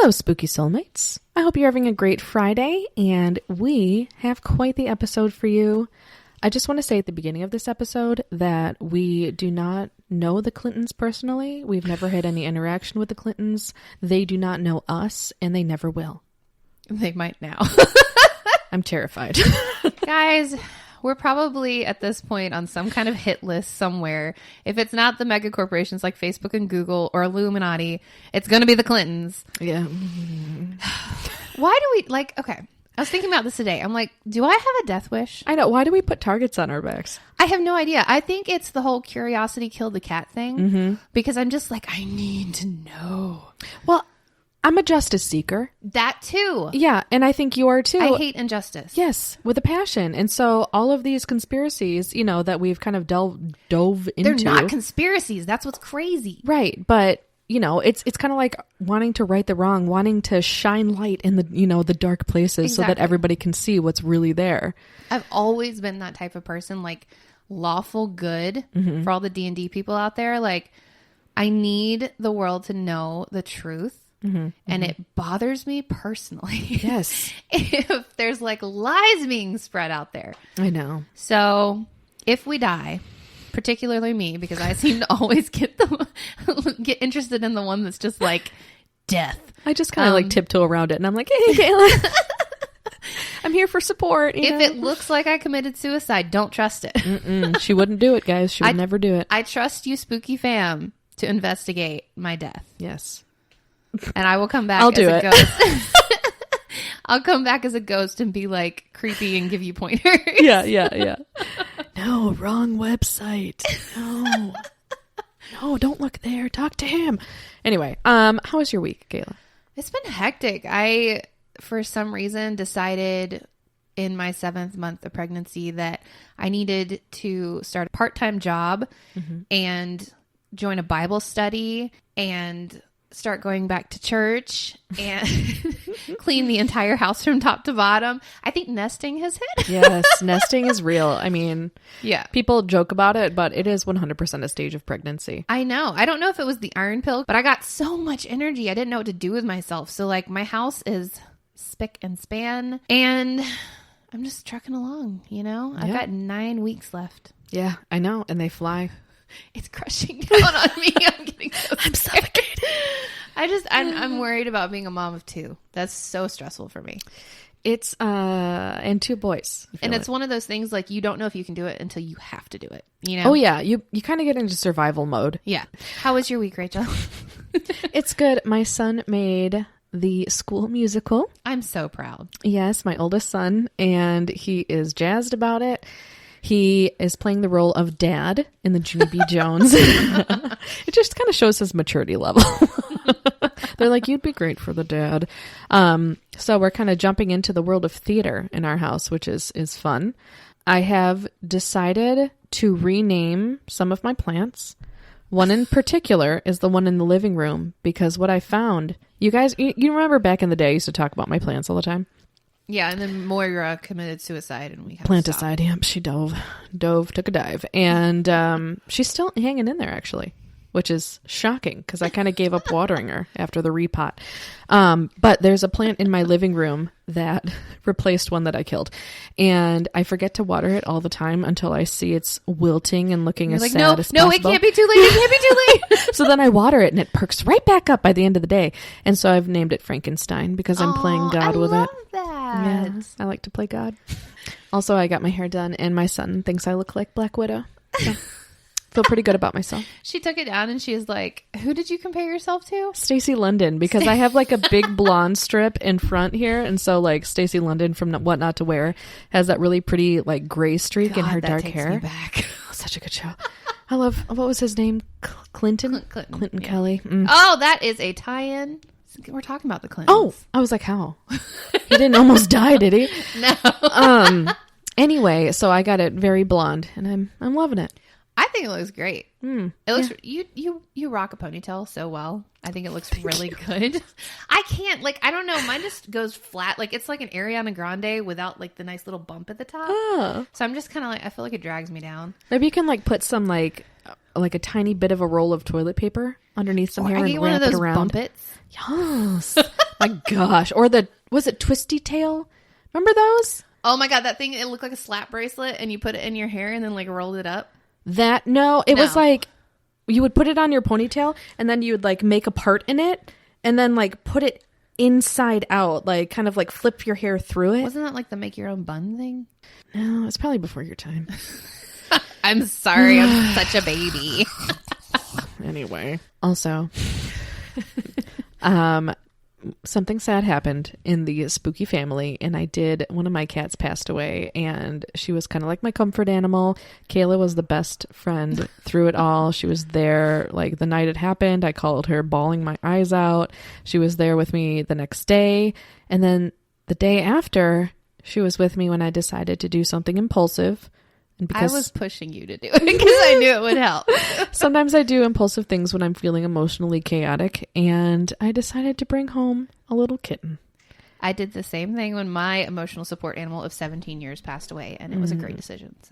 Hello, spooky soulmates. I hope you're having a great Friday, and we have quite the episode for you. I just want to say at the beginning of this episode that we do not know the Clintons personally. We've never had any interaction with the Clintons. They do not know us, and they never will. They might now. I'm terrified. Guys, we're probably at this point on some kind of hit list somewhere. If it's not the mega corporations like Facebook and Google or Illuminati, it's going to be the Clintons. Yeah. Why do we, okay, I was thinking about this today. I'm like, do I have a death wish? I know. Why do we put targets on our backs? I have no idea. I think it's the whole curiosity killed the cat thing. Because I'm just like, I need to know. Well, I'm a justice seeker. That too. Yeah, and I think you are too. I hate injustice. Yes, with a passion. And so all of these conspiracies, that we've kind of dove into. They're not conspiracies. That's what's crazy. Right, but it's kind of like wanting to right the wrong, wanting to shine light in the the dark places so that everybody can see what's really there. I've always been that type of person, like lawful good for all the D&D people out there. Like, I need the world to know the truth. And it bothers me personally. Yes. If there's lies being spread out there. I know. So if we die, particularly me, because I seem to always get interested in the one that's just like death. I just kind of tiptoe around it and I'm like, hey, Kayla, I'm here for support. If it looks like I committed suicide, don't trust it. She wouldn't do it, guys. She would never do it. I trust you, spooky fam, to investigate my death. Yes. And I will come back as a ghost. I'll come back as a ghost and be like creepy and give you pointers. Yeah. No, wrong website. No, don't look there. Talk to him. Anyway, how was your week, Kayla? It's been hectic. I, for some reason, decided in my 7th month of pregnancy that I needed to start a part-time job and join a Bible study and start going back to church and clean the entire house from top to bottom. I think nesting has hit. Yes, nesting is real. I mean, yeah, people joke about it, but it is 100% a stage of pregnancy. I know. I don't know if it was the iron pill, but I got so much energy. I didn't know what to do with myself. So my house is spick and span and I'm just trucking along, I've got 9 weeks left. Yeah, I know. And they fly. It's crushing down on me. I'm getting so I'm suffocated. I'm worried about being a mom of 2. That's so stressful for me. It's and 2 boys. And it's one of those things you don't know if you can do it until you have to do it. Oh yeah, you kind of get into survival mode. Yeah. How was your week, Rachel? It's good. My son made the school musical. I'm so proud. Yes, my oldest son, and he is jazzed about it. He is playing the role of Dad in the Jimmy B. Jones. It just kind of shows his maturity level. They're like, you'd be great for the dad. So we're kind of jumping into the world of theater in our house, which is fun. I have decided to rename some of my plants. One in particular is the one in the living room, because what I found, you guys, you remember back in the day, I used to talk about my plants all the time. Yeah, and then Moira committed suicide, and we had planticide. Yeah, she dove, took a dive, and she's still hanging in there actually, which is shocking because I kind of gave up watering her after the repot. But there's a plant in my living room that replaced one that I killed, and I forget to water it all the time until I see it's wilting and looking You're as sad as possible. No, it can't be too late. It can't be too late. So then I water it, and it perks right back up by the end of the day. And so I've named it Frankenstein because I'm playing God with it. I love that. Yeah, I like to play God. Also, I got my hair done, and my son thinks I look like Black Widow. So. Feel pretty good about myself. She took it down and she was like, who did you compare yourself to? Stacey London, because I have a big blonde strip in front here, and so Stacey London from What Not to Wear has that really pretty gray streak in her dark hair. Me back. Such a good show. I love, what was his name? Clinton yeah. Kelly. Oh, that is a tie-in. We're talking about the Clintons. Oh, I was like, how? He didn't almost die, did he? No. Anyway, so I got it very blonde, and I'm loving it. I think it looks great. It looks you rock a ponytail so well. I think it looks really good. I can't I don't know. Mine just goes flat. It's like an Ariana Grande without the nice little bump at the top. Oh. So I'm just kind of I feel like it drags me down. Maybe you can put some a tiny bit of a roll of toilet paper underneath some hair and wrap it around. Bumpets. Yes. My gosh. Or was it Twisty Tail? Remember those? Oh my God, that thing, it looked like a slap bracelet and you put it in your hair and then like rolled it up. It was like you would put it on your ponytail and then you would like make a part in it and then like put it inside out, like kind of like flip your hair through it. Wasn't that like the make your own bun thing? No, it's probably before your time. I'm sorry, I'm such a baby. Anyway, also, something sad happened in the spooky family, and one of my cats passed away, and she was kind of like my comfort animal. Kayla was the best friend through it all. She was there like the night it happened. I called her bawling my eyes out. She was there with me the next day, and then the day after, she was with me when I decided to do something impulsive. And because I was pushing you to do it because I knew it would help. Sometimes I do impulsive things when I'm feeling emotionally chaotic, and I decided to bring home a little kitten. I did the same thing when my emotional support animal of 17 years passed away, and it was a great decision. So.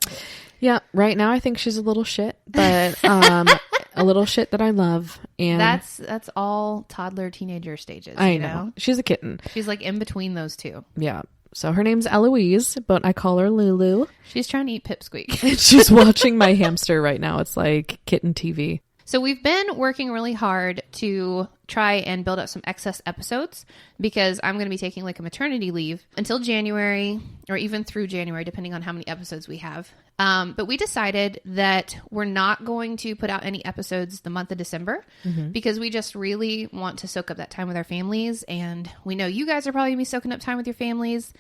Yeah, right now I think she's a little shit, but a little shit that I love. And that's all toddler teenager stages. I know. She's a kitten. She's like in between those two. Yeah. So her name's Eloise, but I call her Lulu. She's trying to eat Pipsqueak. She's watching my hamster right now. It's like kitten TV. So we've been working really hard to try and build up some excess episodes because I'm going to be taking like a maternity leave until January or even through January, depending on how many episodes we have. But we decided that we're not going to put out any episodes the month of December because we just really want to soak up that time with our families. And we know you guys are probably going to be soaking up time with your families.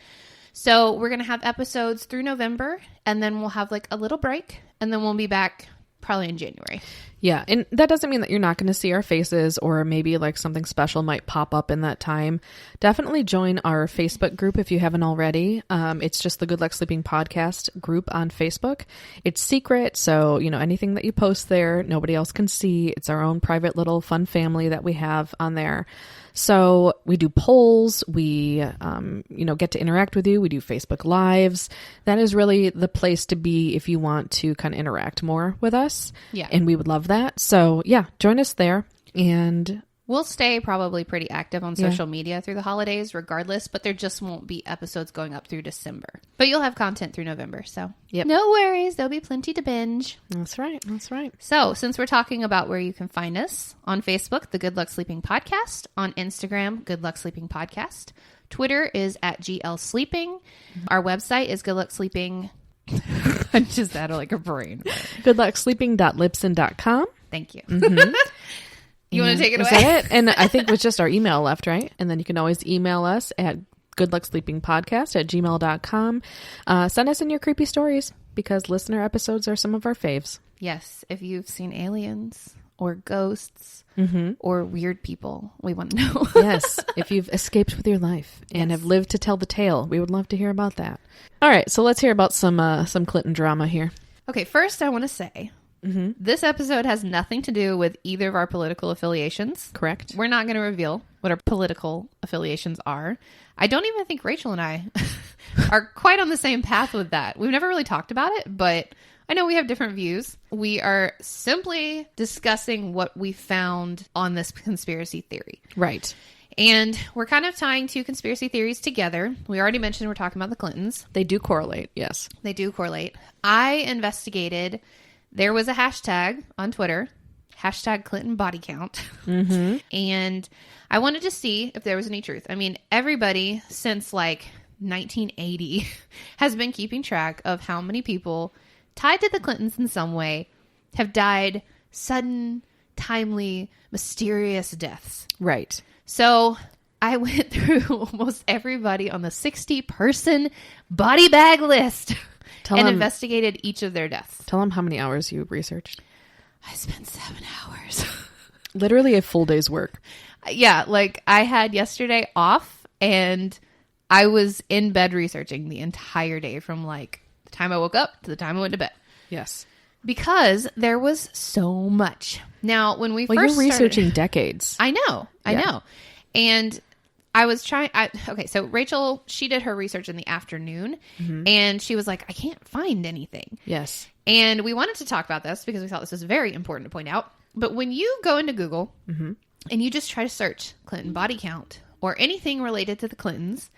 So we're going to have episodes through November, and then we'll have like a little break, and then we'll be back probably in January. Yeah, and that doesn't mean that you're not going to see our faces, or maybe like something special might pop up in that time. Definitely join our Facebook group if you haven't already. It's just the Good Luck Sleeping Podcast group on Facebook. It's secret, so anything that you post there, nobody else can see. It's our own private little fun family that we have on there. So we do polls, we, get to interact with you. We do Facebook Lives. That is really the place to be if you want to kind of interact more with us. Yeah. And we would love that. So yeah, join us there. And we'll stay probably pretty active on social media through the holidays regardless, but there just won't be episodes going up through December. But you'll have content through November, so no worries. There'll be plenty to binge. That's right. That's right. So since we're talking about where you can find us, on Facebook, the Good Luck Sleeping Podcast. On Instagram, Good Luck Sleeping Podcast. Twitter is at GL Sleeping. Our website is Good Luck Sleeping. I just had like a brain. goodlucksleeping.libsyn.com. Thank you. Mm-hmm. You want to take it away? Is that it? And I think it was just our email left, right? And then you can always email us at goodlucksleepingpodcast@gmail.com. Send us in your creepy stories because listener episodes are some of our faves. Yes. If you've seen aliens or ghosts or weird people, we want to know. Yes. If you've escaped with your life and have lived to tell the tale, we would love to hear about that. All right. So let's hear about some Clinton drama here. Okay. First, I want to say, this episode has nothing to do with either of our political affiliations. Correct. We're not going to reveal what our political affiliations are. I don't even think Rachel and I are quite on the same path with that. We've never really talked about it, but I know we have different views. We are simply discussing what we found on this conspiracy theory. Right. And we're kind of tying two conspiracy theories together. We already mentioned we're talking about the Clintons. They do correlate. Yes. They do correlate. I investigated. There was a hashtag on Twitter, hashtag Clinton body count. And I wanted to see if there was any truth. I mean, everybody since like 1980 has been keeping track of how many people tied to the Clintons in some way have died sudden, timely, mysterious deaths. Right. So I went through almost everybody on the 60-person body bag list. Investigated each of their deaths. Tell them how many hours you researched. I spent 7 hours. Literally a full day's work. Yeah, like I had yesterday off and I was in bed researching the entire day from like the time I woke up to the time I went to bed. Yes. Because there was so much. Now, when we first you're researching started, decades. I know. And I was trying. Okay, so Rachel, she did her research in the afternoon, and she was like, I can't find anything. Yes. And we wanted to talk about this because we thought this was very important to point out. But when you go into Google and you just try to search Clinton body count or anything related to the Clintons,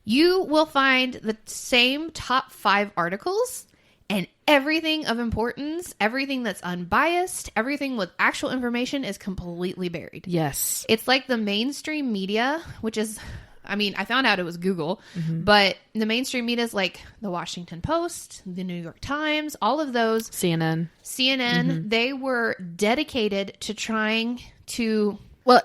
you will find the same top 5 articles, and everything of importance, everything that's unbiased, everything with actual information is completely buried. Yes. It's like the mainstream media, which is, I mean, I found out it was Google, but the mainstream media is like the Washington Post, the New York Times, all of those. CNN, they were dedicated to trying to... Well,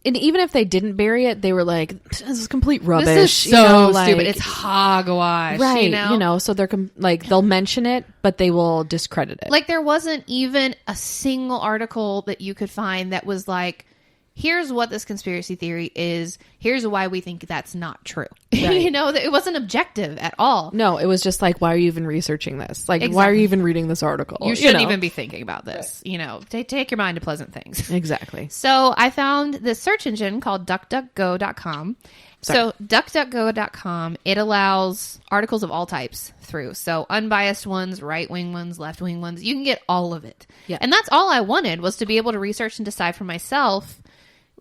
and even if they didn't bury it, they were like, "This is complete rubbish. This is so stupid. It's hogwash." Right. You know? So they're they'll mention it, but they will discredit it. Like, there wasn't even a single article that you could find that was like, here's what this conspiracy theory is. Here's why we think that's not true. Right. It wasn't objective at all. No, it was just like, why are you even researching this? Like, why are you even reading this article? You shouldn't even be thinking about this. Right. Take your mind to pleasant things. Exactly. So I found this search engine called DuckDuckGo.com. So DuckDuckGo.com, it allows articles of all types through. So unbiased ones, right-wing ones, left-wing ones. You can get all of it. Yeah. And that's all I wanted, was to be able to research and decide for myself,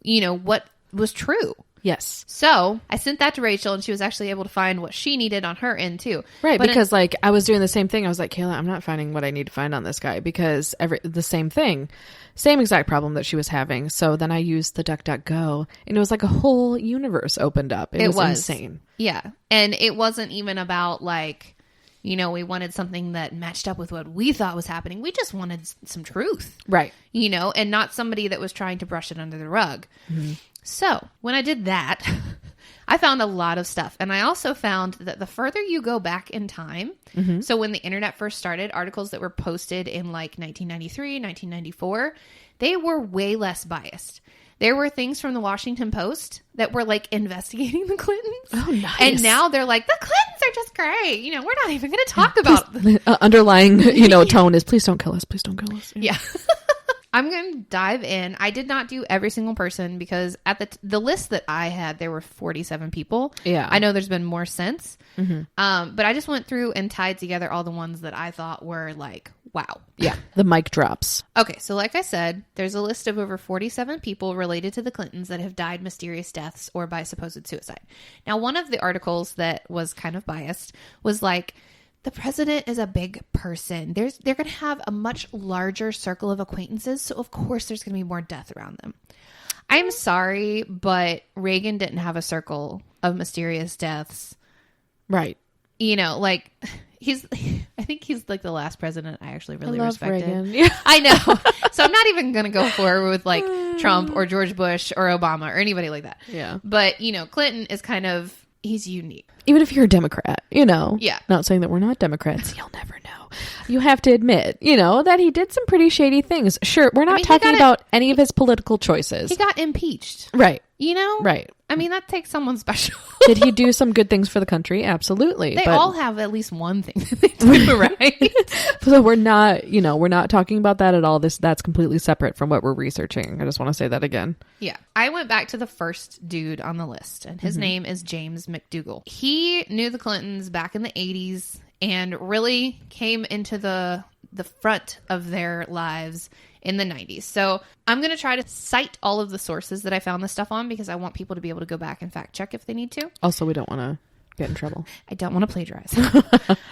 what was true. Yes. So I sent that to Rachel, and she was actually able to find what she needed on her end too. Right, but because I was doing the same thing. I was like, Kayla, I'm not finding what I need to find on this guy, because the same thing, same exact problem that she was having. So then I used the DuckDuckGo, and it was like a whole universe opened up. It was insane. Yeah, and it wasn't even about we wanted something that matched up with what we thought was happening. We just wanted some truth. Right. And not somebody that was trying to brush it under the rug. Mm-hmm. So when I did that, I found a lot of stuff. And I also found that the further you go back in time, so when the internet first started, articles that were posted in 1993, 1994, they were way less biased. There were things from the Washington Post that were investigating the Clintons. Oh, nice. And now they're like, the Clintons are just great. We're not even going to talk about underlying, tone is, please don't kill us. Please don't kill us. Yeah. I'm going to dive in. I did not do every single person, because at the list that I had, there were 47 people. Yeah. I know there's been more since. But I just went through and tied together all the ones that I thought were wow. Yeah. The mic drops. Okay. So like I said, there's a list of over 47 people related to the Clintons that have died mysterious deaths or by supposed suicide. Now, one of the articles that was kind of biased was the president is a big person. They're going to have a much larger circle of acquaintances. So, of course, there's going to be more death around them. I'm sorry, but Reagan didn't have a circle of mysterious deaths. Right. I think he's the last president I actually really respected. Reagan. Yeah. I know. So I'm not even going to go forward with Trump or George Bush or Obama or anybody like that. Yeah. But, Clinton is he's unique. Even if you're a Democrat, Yeah. Not saying that we're not Democrats. You'll never know. You have to admit, that he did some pretty shady things. Sure, we're not talking about any of his political choices. He got impeached. Right. Right. I mean, that takes someone special. Did he do some good things for the country? Absolutely. They all have at least one thing that they do, right? So we're not talking about that at all. That's completely separate from what we're researching. I just want to say that again. Yeah. I went back to the first dude on the list, and his name is James McDougal. He knew the Clintons back in the 80s and really came into the front of their lives in the 90s. So I'm going to try to cite all of the sources that I found this stuff on, because I want people to be able to go back and fact check if they need to. Also, we don't want to get in trouble. I don't want to plagiarize.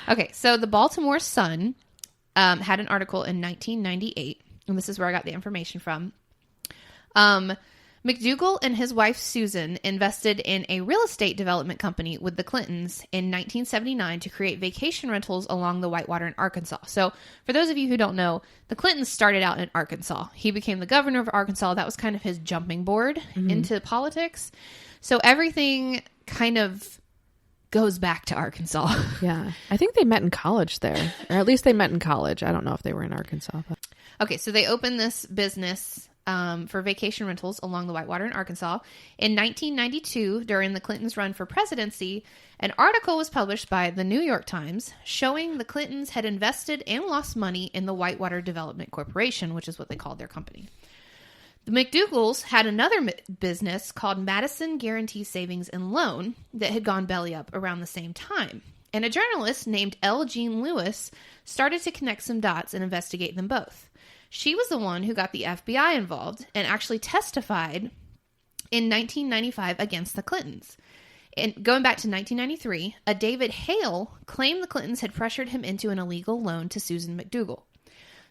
Okay, so the Baltimore Sun had an article in 1998, and this is where I got the information from. McDougal and his wife Susan invested in a real estate development company with the Clintons in 1979 to create vacation rentals along the Whitewater in Arkansas. So for those of you who don't know, the Clintons started out in Arkansas. He became the governor of Arkansas. That was kind of his jumping board into politics. So everything kind of goes back to Arkansas. Yeah. I think they met in college there, or at least they met in college. I don't know if they were in Arkansas. But. Okay, so they opened this business for vacation rentals along the Whitewater in Arkansas. In 1992, during the Clintons' run for presidency, an article was published by the New York Times showing the Clintons had invested and lost money in the Whitewater Development Corporation, which is what they called their company. The McDougals had another business called Madison Guarantee Savings and Loan that had gone belly up around the same time. And a journalist named L. Jean Lewis started to connect some dots and investigate them both. She was the one who got the FBI involved and actually testified in 1995 against the Clintons. And going back to 1993, a David Hale claimed the Clintons had pressured him into an illegal loan to Susan McDougal.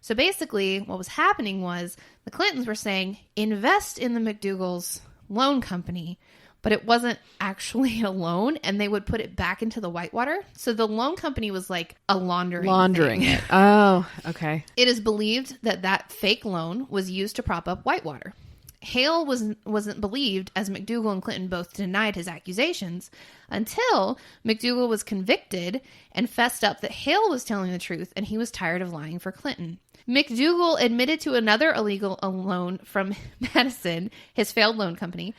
So basically, what was happening was the Clintons were saying, invest in the McDougals' loan company, but it wasn't actually a loan, and they would put it back into the Whitewater. So the loan company was like a laundering it. Oh, okay. It is believed that that fake loan was used to prop up Whitewater. Hale wasn't believed, as McDougal and Clinton both denied his accusations, until McDougal was convicted and fessed up that Hale was telling the truth and he was tired of lying for Clinton. McDougal admitted to another illegal loan from Madison, his failed loan company,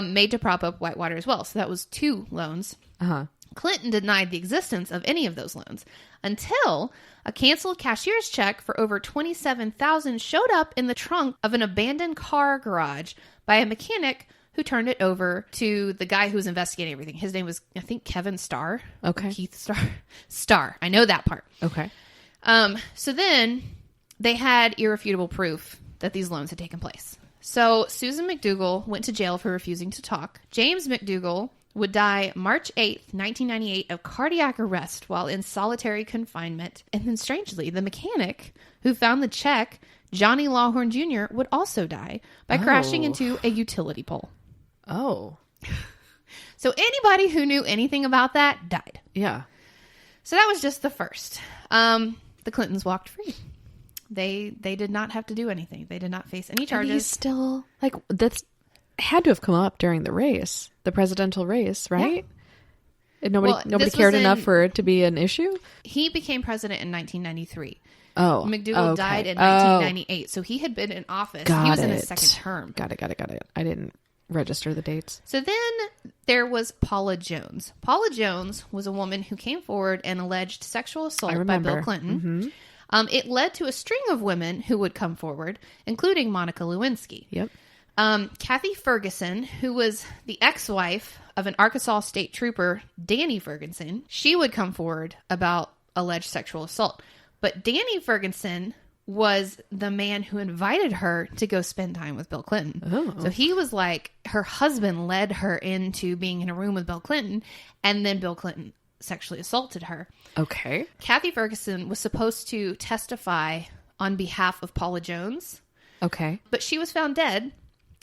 made to prop up Whitewater as well. So that was 2 loans. Uh-huh. Clinton denied the existence of any of those loans until a canceled cashier's check for over $27,000 showed up in the trunk of an abandoned car garage by a mechanic who turned it over to the guy who was investigating everything. His name was, I think, Kevin Starr. Okay. Keith Starr. Starr. I know that part. Okay. So then they had irrefutable proof that these loans had taken place. So Susan McDougal went to jail for refusing to talk. James McDougal would die March 8th, 1998 of cardiac arrest while in solitary confinement. And then strangely, the mechanic who found the check, Johnny Lawhorn Jr., would also die by crashing into a utility pole. Oh. So anybody who knew anything about that died. Yeah. So that was just the first. The Clintons walked free. They did not have to do anything. They did not face any charges. And he's still, like, that's had to have come up during the race, the presidential race, right? Yeah. And nobody cared enough for it to be an issue? He became president in 1993. Oh. McDougal died in 1998. So he had been in office. He was in his second term. Got it. I didn't register the dates. So then there was Paula Jones. Paula Jones was a woman who came forward and alleged sexual assault by Bill Clinton. Mm-hmm. It led to a string of women who would come forward, including Monica Lewinsky. Yep. Kathy Ferguson, who was the ex-wife of an Arkansas state trooper, Danny Ferguson, she would come forward about alleged sexual assault. But Danny Ferguson was the man who invited her to go spend time with Bill Clinton. Oh. So he was like, her husband led her into being in a room with Bill Clinton, and then Bill Clinton sexually assaulted her. Okay. Kathy Ferguson was supposed to testify on behalf of Paula Jones. Okay. But she was found dead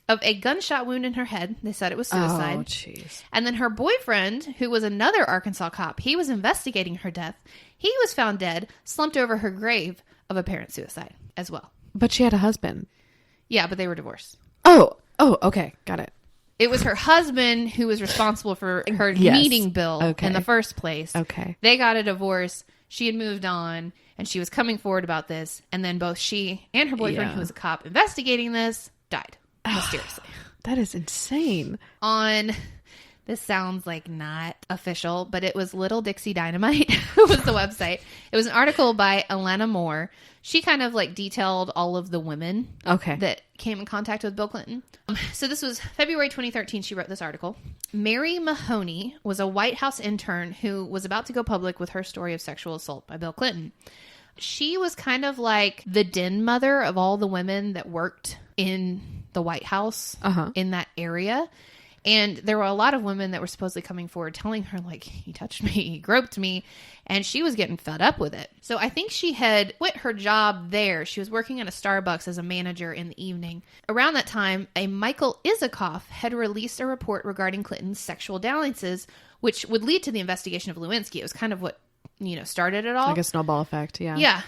of a gunshot wound in her head. They said it was suicide. Oh, jeez. And then her boyfriend, who was another Arkansas cop, he was investigating her death. He was found dead, slumped over her grave of apparent suicide as well. But she had a husband. Yeah, but they were divorced. Oh, okay. Got it. It was her husband who was responsible for her meeting Bill in the first place. Okay. They got a divorce. She had moved on, and she was coming forward about this. And then both she and her boyfriend, who was a cop investigating this, died mysteriously. That is insane. This sounds like not official, but it was Little Dixie Dynamite was the website. It was an article by Elena Moore. She kind of like detailed all of the women that came in contact with Bill Clinton. So this was February 2013. She wrote this article. Mary Mahoney was a White House intern who was about to go public with her story of sexual assault by Bill Clinton. She was kind of like the den mother of all the women that worked in the White House in that area. And there were a lot of women that were supposedly coming forward telling her, like, he touched me, he groped me, and she was getting fed up with it. So I think she had quit her job there. She was working at a Starbucks as a manager in the evening. Around that time, a Michael Isikoff had released a report regarding Clinton's sexual dalliances, which would lead to the investigation of Lewinsky. It was kind of what, started it all. Like a snowball effect, yeah. Yeah.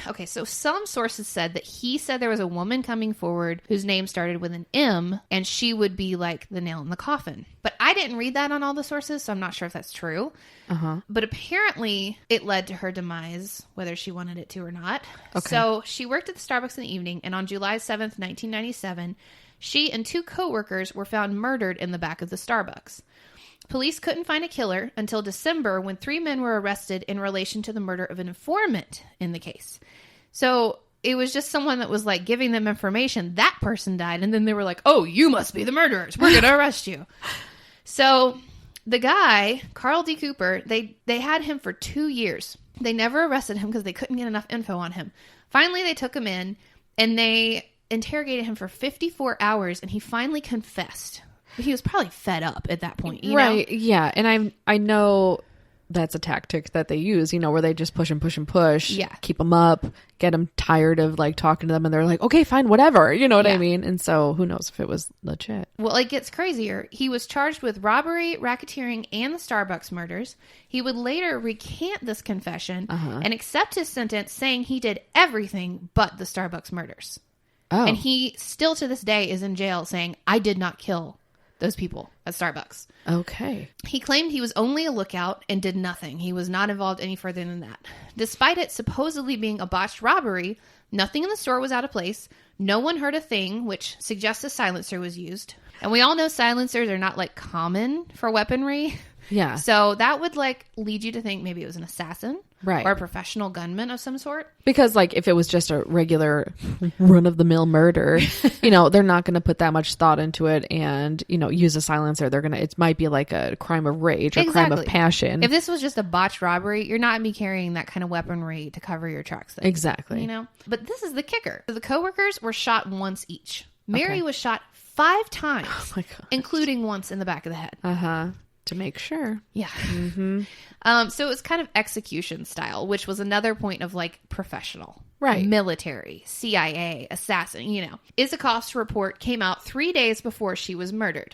Okay, so some sources said that he said there was a woman coming forward whose name started with an M, and she would be like the nail in the coffin. But I didn't read that on all the sources, so I'm not sure if that's true. But apparently it led to her demise, whether she wanted it to or not. Okay. So she worked at the Starbucks in the evening, and on July 7th, 1997, she and 2 coworkers were found murdered in the back of the Starbucks. Police couldn't find a killer until December, when 3 men were arrested in relation to the murder of an informant in the case. So it was just someone that was like giving them information. That person died. And then they were like, oh, you must be the murderers. We're going to arrest you. So the guy, Carl D. Cooper, they had him for 2 years. They never arrested him because they couldn't get enough info on him. Finally, they took him in and they interrogated him for 54 hours, and he finally confessed. He was probably fed up at that point, you right? know? Yeah, and I know that's a tactic that they use, you know, where they just push and push and push, Yeah, keep them up, get them tired of like talking to them, and they're like, okay, fine, whatever, you know what I mean? And so who knows if it was legit. Well, it gets crazier. He was charged with robbery, racketeering, and the Starbucks murders. He would later recant this confession and accept his sentence, saying he did everything but the Starbucks murders. Oh, And he still to this day is in jail saying, I did not kill those people at Starbucks. okay. He claimed he was only a lookout and did nothing. He was not involved any further than that. Despite it supposedly being a botched robbery, nothing in the store was out of place. No one heard a thing, which suggests a silencer was used. And we all know silencers are not like common for weaponry. Yeah. So that would like lead you to think maybe it was an assassin. Right. Or a professional gunman of some sort. Because, like, if it was just a regular run-of-the-mill murder, you know, they're not going to put that much thought into it and, you know, use a silencer. They're going to, it might be like a crime of rage or crime of passion. If this was just a botched robbery, you're not going to be carrying that kind of weaponry to cover your tracks. Then, exactly. You know? But this is the kicker. The coworkers were shot once each. Mary was shot 5 times, Oh my God. including once in the back of the head. Uh-huh. To make sure. Yeah. So it was kind of execution style, which was another point of like professional. Right. Military, CIA, assassin, you know. Isakov's report came out 3 days before she was murdered.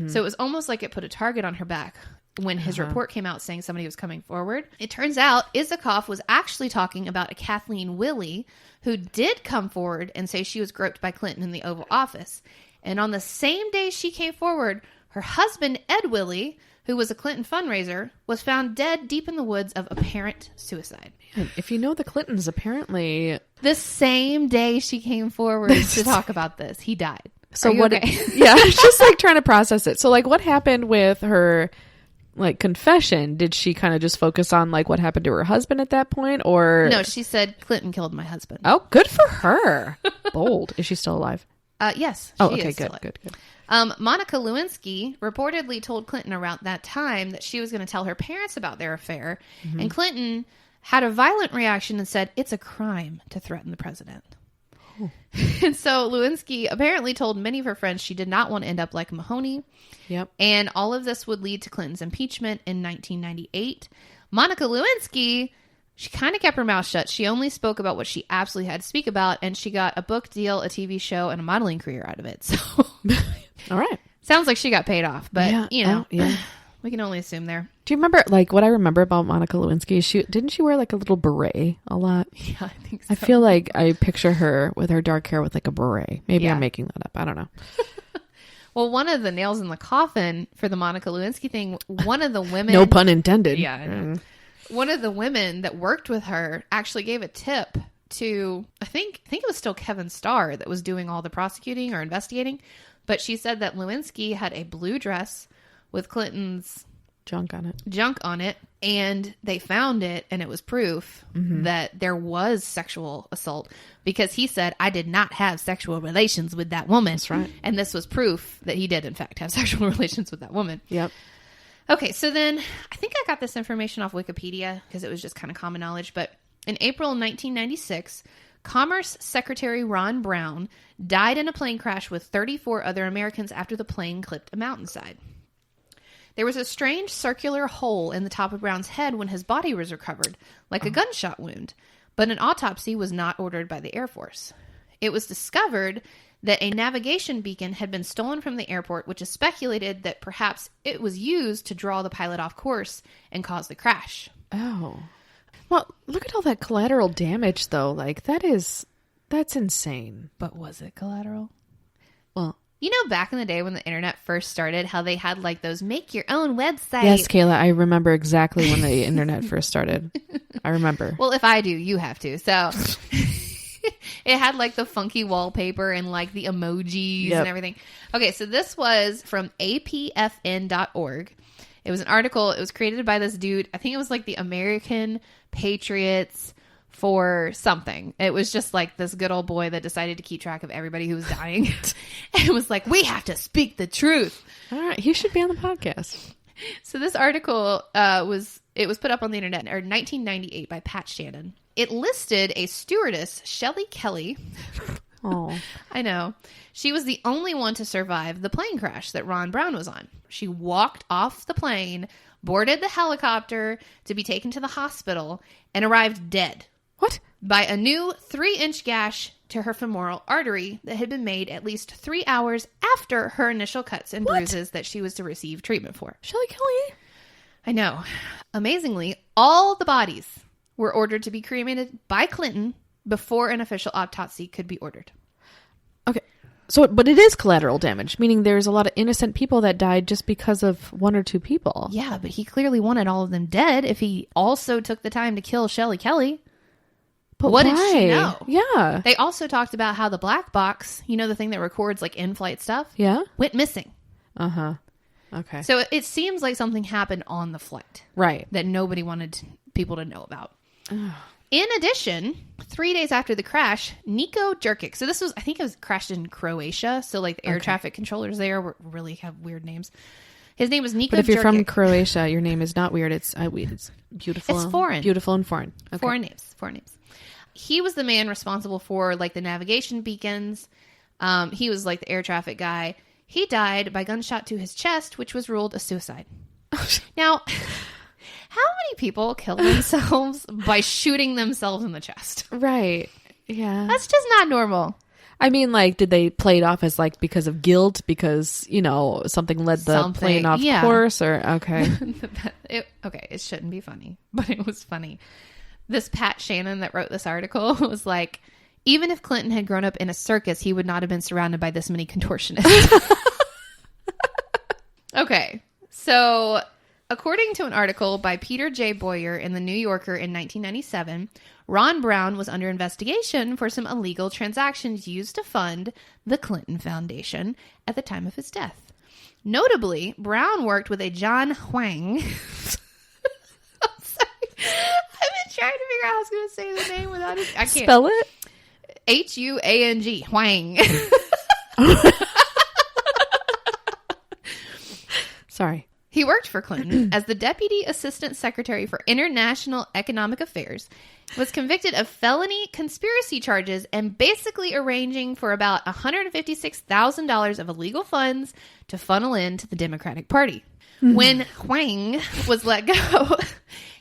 So it was almost like it put a target on her back when his report came out saying somebody was coming forward. It turns out Isakov was actually talking about a Kathleen Willey who did come forward and say she was groped by Clinton in the Oval Office. And on the same day she came forward, her husband, Ed Willey, who was a Clinton fundraiser, was found dead deep in the woods of apparent suicide. Man, if you know the Clintons, apparently... The same day she came forward to talk about this, he died. So Are you what... okay? Yeah, I was just like trying to process it. So like what happened with her like confession? Did she kind of just focus on like what happened to her husband at that point, or... No, she said Clinton killed my husband. Oh, good for her. Bold. Is she still alive? Yes. Oh, she okay, is still good, alive. good. Monica Lewinsky reportedly told Clinton around that time that she was going to tell her parents about their affair. And Clinton had a violent reaction and said, it's a crime to threaten the president. Oh. And so Lewinsky apparently told many of her friends she did not want to end up like Mahoney. Yep. And all of this would lead to Clinton's impeachment in 1998. Monica Lewinsky, she kind of kept her mouth shut. She only spoke about what she absolutely had to speak about, and she got a book deal, a TV show, and a modeling career out of it. So, All right. sounds like she got paid off, but Yeah, you know, yeah. we can only assume there. Do you remember, like, what I remember about Monica Lewinsky? Didn't she wear, like, a little beret a lot? Yeah, I think so. I feel like I picture her with her dark hair with, like, a beret. Maybe Yeah. I'm making that up. I don't know. Well, one of the nails in the coffin for the Monica Lewinsky thing, one of the women... No pun intended. Yeah, I know. One of the women that worked with her actually gave a tip to, I think it was still Kevin Starr that was doing all the prosecuting or investigating. But she said that Lewinsky had a blue dress with Clinton's Junk on it. junk on it, and they found it, and it was proof that there was sexual assault, because he said, I did not have sexual relations with that woman. That's right. And this was proof that he did, in fact, have sexual relations with that woman. Yep. Okay, so then I think I got this information off Wikipedia because it was just kind of common knowledge, but in April 1996, Commerce Secretary Ron Brown died in a plane crash with 34 other Americans after the plane clipped a mountainside. There was a strange circular hole in the top of Brown's head when his body was recovered, like a gunshot wound, but an autopsy was not ordered by the Air Force. It was discovered that a navigation beacon had been stolen from the airport, which is speculated that perhaps it was used to draw the pilot off course and cause the crash. Oh. Well, look at all that collateral damage, though. Like, that's insane. But was it collateral? Well, You know, back in the day when the internet first started, how they had like those make your own website. yes, Kayla, I remember exactly when the internet first started. I remember. Well, if I do, you have to. So it had like the funky wallpaper and like the emojis and everything. Okay, so this was from apfn.org. It was an article. It was created by this dude. I think it was like the American Patriots for something. It was just like this good old boy that decided to keep track of everybody who was dying. And it was like, we have to speak the truth. All right, he should be on the podcast. So this article was put up on the internet in 1998 by Pat Shannon. It listed a stewardess, Shelley Kelly, Oh. I know. She was the only one to survive the plane crash that Ron Brown was on. She walked off the plane, boarded the helicopter to be taken to the hospital, and arrived dead. What? By a new 3-inch gash to her femoral artery that had been made at least 3 hours after her initial cuts and bruises that she was to receive treatment for. Shelley Kelly? I know. Amazingly, all the bodies were ordered to be cremated by Clinton before an official autopsy could be ordered. Okay. So, but it is collateral damage, meaning there's a lot of innocent people that died just because of one or two people. Yeah, but he clearly wanted all of them dead if he also took the time to kill Shelley Kelly. But what why? did she know? Yeah. They also talked about how the black box, you know, the thing that records like in-flight stuff, Yeah. went missing. Uh-huh. Okay. So it seems like something happened on the flight. Right. That nobody wanted people to know about. In addition, 3 days after the crash, Niko Jerkic. So this was, I think it was crashed in Croatia. So like the air traffic controllers there really have weird names. His name was Niko Jerkic. But if you're from Croatia, your name is not weird. It's beautiful. It's foreign. Beautiful and foreign. Okay. Foreign names. He was the man responsible for like the navigation beacons. He was like the air traffic guy. He died by gunshot to his chest, which was ruled a suicide. Now, how many people kill themselves by shooting themselves in the chest? Right. Yeah. That's just not normal. I mean, like, did they play it off as like because of guilt? Because, you know, something led the plane off course? Or, okay. It shouldn't be funny, but it was funny. This Pat Shannon that wrote this article was like, even if Clinton had grown up in a circus, he would not have been surrounded by this many contortionists. Okay. So, according to an article by Peter J. Boyer in The New Yorker in 1997, Ron Brown was under investigation for some illegal transactions used to fund the Clinton Foundation at the time of his death. Notably, Brown worked with a John Huang. I'm sorry. I've been trying to figure out how I was going to say the name without it. I can't. Spell it? Huang. Huang. Sorry. He worked for Clinton as the Deputy Assistant Secretary for International Economic Affairs, was convicted of felony conspiracy charges and basically arranging for about $156,000 of illegal funds to funnel into the Democratic Party. When Huang was let go,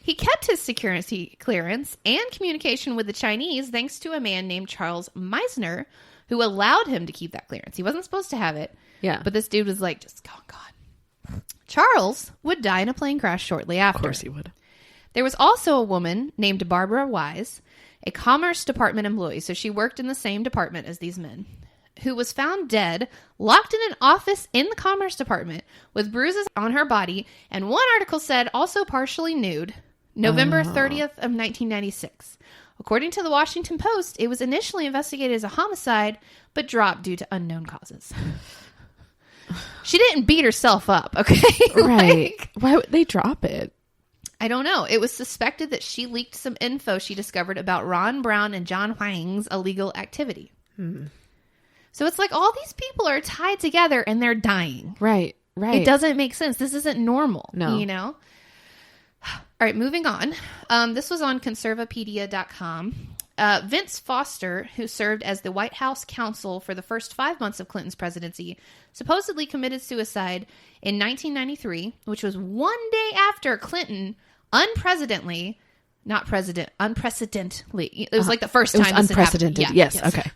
he kept his security clearance and communication with the Chinese thanks to a man named Charles Meisner, who allowed him to keep that clearance. He wasn't supposed to have it. Yeah. But this dude was like, just go on, God. Charles would die in a plane crash shortly after. Of course he would. There was also a woman named Barbara Wise, a Commerce Department employee, so she worked in the same department as these men, who was found dead, locked in an office in the Commerce Department with bruises on her body, and one article said also partially nude, November 30th of 1996. According to the Washington Post, it was initially investigated as a homicide, but dropped due to unknown causes. She didn't beat herself up, okay? Right. Why would they drop it? I don't know. It was suspected that she leaked some info she discovered about Ron Brown and John Huang's illegal activity. So it's like all these people are tied together and they're dying. Right. It doesn't make sense. This isn't normal. No. You know? All right, moving on. This was on Conservapedia.com. Vince Foster, who served as the White House counsel for the first 5 months of Clinton's presidency, supposedly committed suicide in 1993, which was one day after Clinton unprecedentedly, it was like the first time it was this had happened. unprecedented. Yes. Okay.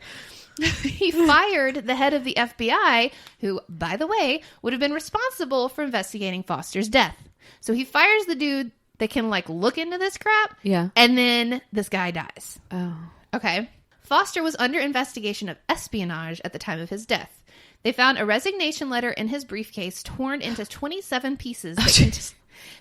He fired the head of the FBI, who, by the way, would have been responsible for investigating Foster's death. So he fires the dude that can like look into this crap. Yeah. And then this guy dies. Oh. Okay. Foster was under investigation of espionage at the time of his death. They found a resignation letter in his briefcase torn into 27 pieces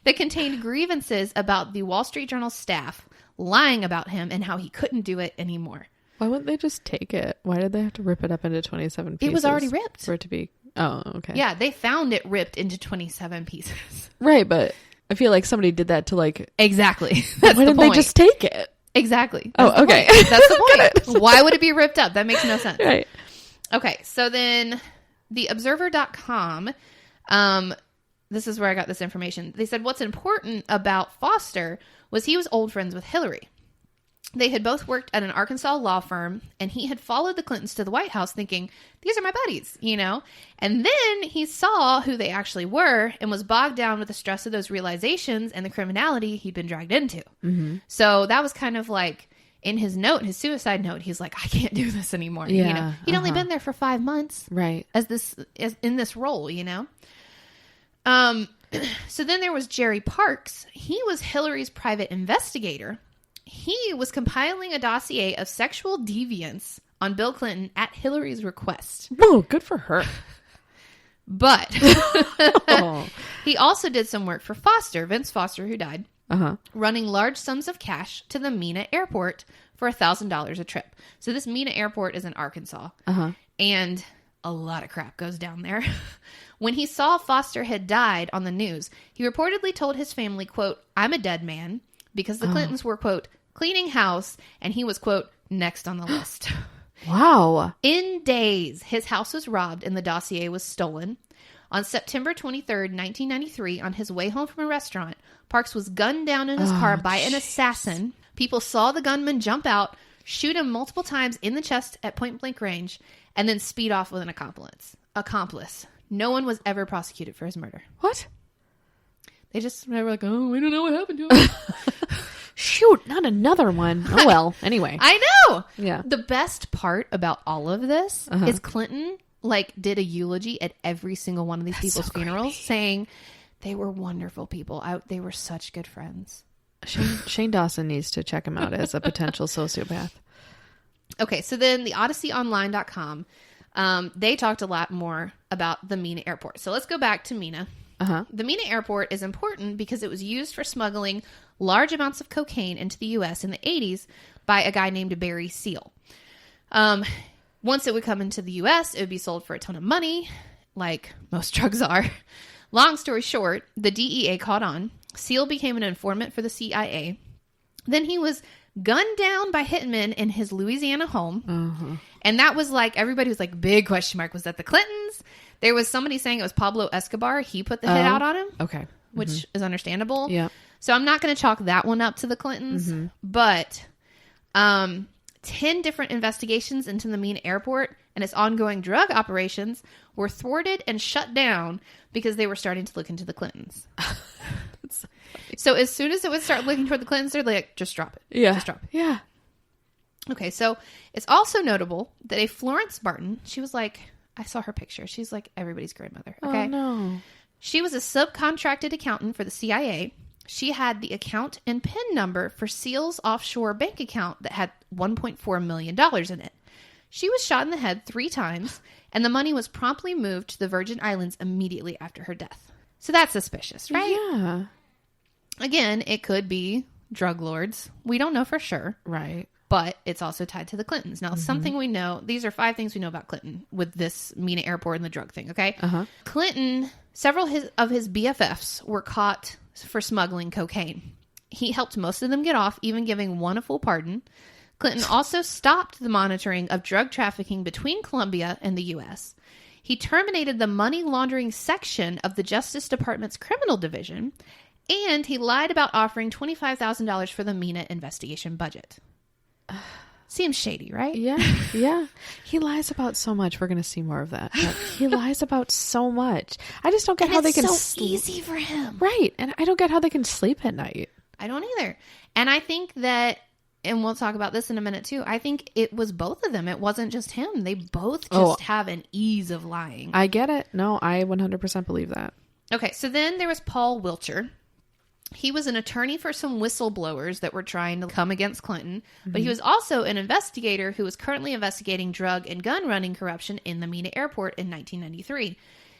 that contained grievances about the Wall Street Journal staff lying about him and how he couldn't do it anymore. Why wouldn't they just take it? Why did they have to rip it up into 27 pieces? It was already ripped. For it to be... Oh, okay. Yeah, they found it ripped into 27 pieces. Right, but I feel like somebody did that to like... Exactly. That's Why the didn't point. they just take it? Exactly. That's okay. That's the point. Why would it be ripped up? That makes no sense. Right. Okay, so then theobserver.com, this is where I got this information. They said what's important about Foster was he was old friends with Hillary. They had both worked at an Arkansas law firm, and he had followed the Clintons to the White House thinking, these are my buddies, you know? And then he saw who they actually were and was bogged down with the stress of those realizations and the criminality he'd been dragged into. Mm-hmm. So that was kind of like in his note, his suicide note, he's like, I can't do this anymore. Yeah, you know, he'd only been there for 5 months, right? As in this role, you know. So then there was Jerry Parks. He was Hillary's private investigator. He was compiling a dossier of sexual deviance on Bill Clinton at Hillary's request. Oh, good for her. But he also did some work for Vince Foster, who died, running large sums of cash to the Mena airport for $1,000 a trip. So this Mena airport is in Arkansas, and a lot of crap goes down there. When he saw Foster had died on the news, he reportedly told his family, quote, I'm a dead man, because the Clintons were, quote, cleaning house, and he was, quote, next on the list. Wow. In days, his house was robbed and the dossier was stolen. On September 23rd, 1993, on his way home from a restaurant, Parks was gunned down in his car by an assassin. People saw the gunman jump out, shoot him multiple times in the chest at point-blank range, and then speed off with an accomplice. No one was ever prosecuted for his murder. What? They were like, oh, we don't know what happened to him. Shoot, not another one. Oh, well, anyway. I know. Yeah. The best part about all of this is Clinton, like, did a eulogy at every single one of these people's funerals, saying they were wonderful people. They were such good friends. Shane Dawson needs to check him out as a potential sociopath. Okay, so then the OdysseyOnline.com, they talked a lot more about the Mena airport. So let's go back to Mena. The Mena airport is important because it was used for smuggling large amounts of cocaine into the U.S. in the 80s by a guy named Barry Seal. Once it would come into the U.S., it would be sold for a ton of money, like most drugs are. Long story short, the DEA caught on. Seal became an informant for the CIA. Then he was gunned down by hitmen in his Louisiana home. And that was like, everybody was like, big question mark. Was that the Clintons? There was somebody saying it was Pablo Escobar. He put the hit out on him. Okay. Which is understandable. Yeah. So I'm not going to chalk that one up to the Clintons. But 10 different investigations into the Mena airport and its ongoing drug operations were thwarted and shut down because they were starting to look into the Clintons. So as soon as it would start looking toward the Clintons, they're like, just drop it. Yeah. Just drop it. Yeah. Okay, so it's also notable that a Florence Barton, she was like, I saw her picture. She's like everybody's grandmother. Okay. Oh, no. She was a subcontracted accountant for the CIA. She had the account and PIN number for Seal's offshore bank account that had $1.4 million in it. She was shot in the head 3 times, and the money was promptly moved to the Virgin Islands immediately after her death. So that's suspicious, right? Yeah. Again, it could be drug lords. We don't know for sure. Right. But it's also tied to the Clintons. Now, something we know, these are 5 things we know about Clinton with this Mena airport and the drug thing, okay? Clinton, several of his BFFs were caught for smuggling cocaine. He helped most of them get off, even giving one a full pardon. Clinton also stopped the monitoring of drug trafficking between Colombia and the U.S. He terminated the money laundering section of the Justice Department's criminal division, and he lied about offering $25,000 for the Mena investigation budget. Seems shady, right? Yeah. Yeah. He lies about so much. We're going to see more of that. But he lies about so much. I just don't get how they can so easy for him. Right. And I don't get how they can sleep at night. I don't either. And I think that, and we'll talk about this in a minute too, I think it was both of them. It wasn't just him. They both just have an ease of lying. I get it. No, I 100% believe that. Okay. So then there was Paul Wiltshire. He was an attorney for some whistleblowers that were trying to come against Clinton, but he was also an investigator who was currently investigating drug and gun running corruption in the Mena airport in 1993.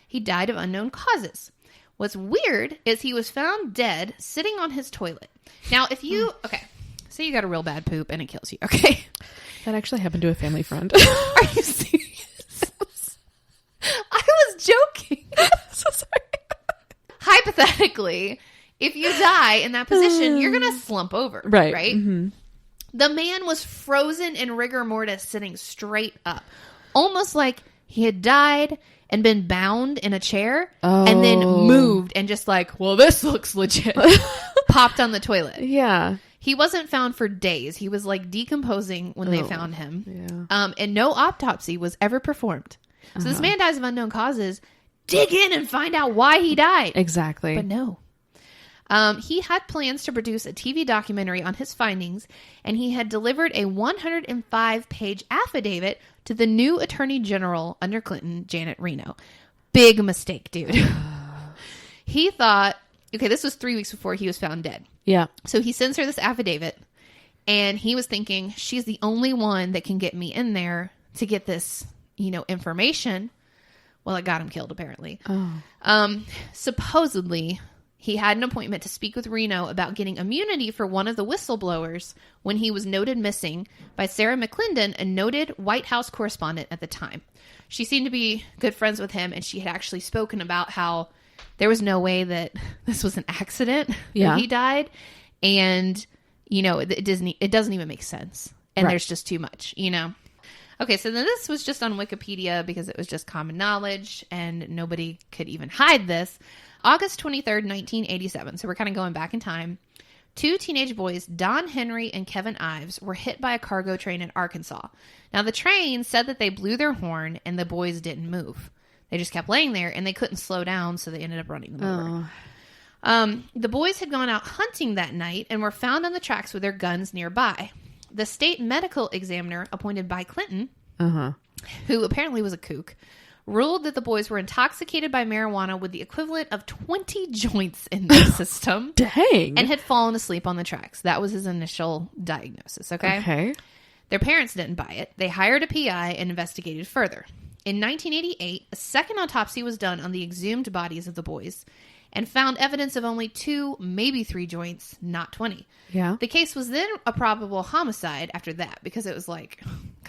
He died of unknown causes. What's weird is he was found dead sitting on his toilet. Now, if you, say you got a real bad poop and it kills you, okay? That actually happened to a family friend. Are you serious? I was joking. So sorry. Hypothetically, if you die in that position, you're going to slump over. Right. Right? The man was frozen in rigor mortis, sitting straight up. Almost like he had died and been bound in a chair and then moved and just like, well, this looks legit. Popped on the toilet. Yeah. He wasn't found for days. He was like decomposing when they found him. Yeah. And no autopsy was ever performed. So this man dies of unknown causes. Dig in and find out why he died. Exactly. But no. He had plans to produce a TV documentary on his findings, and he had delivered a 105-page affidavit to the new Attorney General under Clinton, Janet Reno. Big mistake, dude. He thought, okay, this was 3 weeks before he was found dead. Yeah. So he sends her this affidavit, and he was thinking, she's the only one that can get me in there to get this, information. Well, it got him killed, apparently. Oh. Supposedly, he had an appointment to speak with Reno about getting immunity for one of the whistleblowers when he was noted missing by Sarah McClendon, a noted White House correspondent at the time. She seemed to be good friends with him, and she had actually spoken about how there was no way that this was an accident that he died. And, it doesn't even make sense. And there's just too much, Okay, so then this was just on Wikipedia because it was just common knowledge and nobody could even hide this. August 23rd, 1987. So we're kind of going back in time. 2 teenage boys, Don Henry and Kevin Ives, were hit by a cargo train in Arkansas. Now, the train said that they blew their horn and the boys didn't move. They just kept laying there, and they couldn't slow down, so they ended up running them over. The boys had gone out hunting that night and were found on the tracks with their guns nearby. The state medical examiner appointed by Clinton, who apparently was a kook, ruled that the boys were intoxicated by marijuana with the equivalent of 20 joints in their system. Dang. And had fallen asleep on the tracks. That was his initial diagnosis, okay? Their parents didn't buy it. They hired a PI and investigated further. In 1988, a second autopsy was done on the exhumed bodies of the boys and found evidence of only 2, maybe 3 joints, not 20. Yeah. The case was then a probable homicide after that because it was like...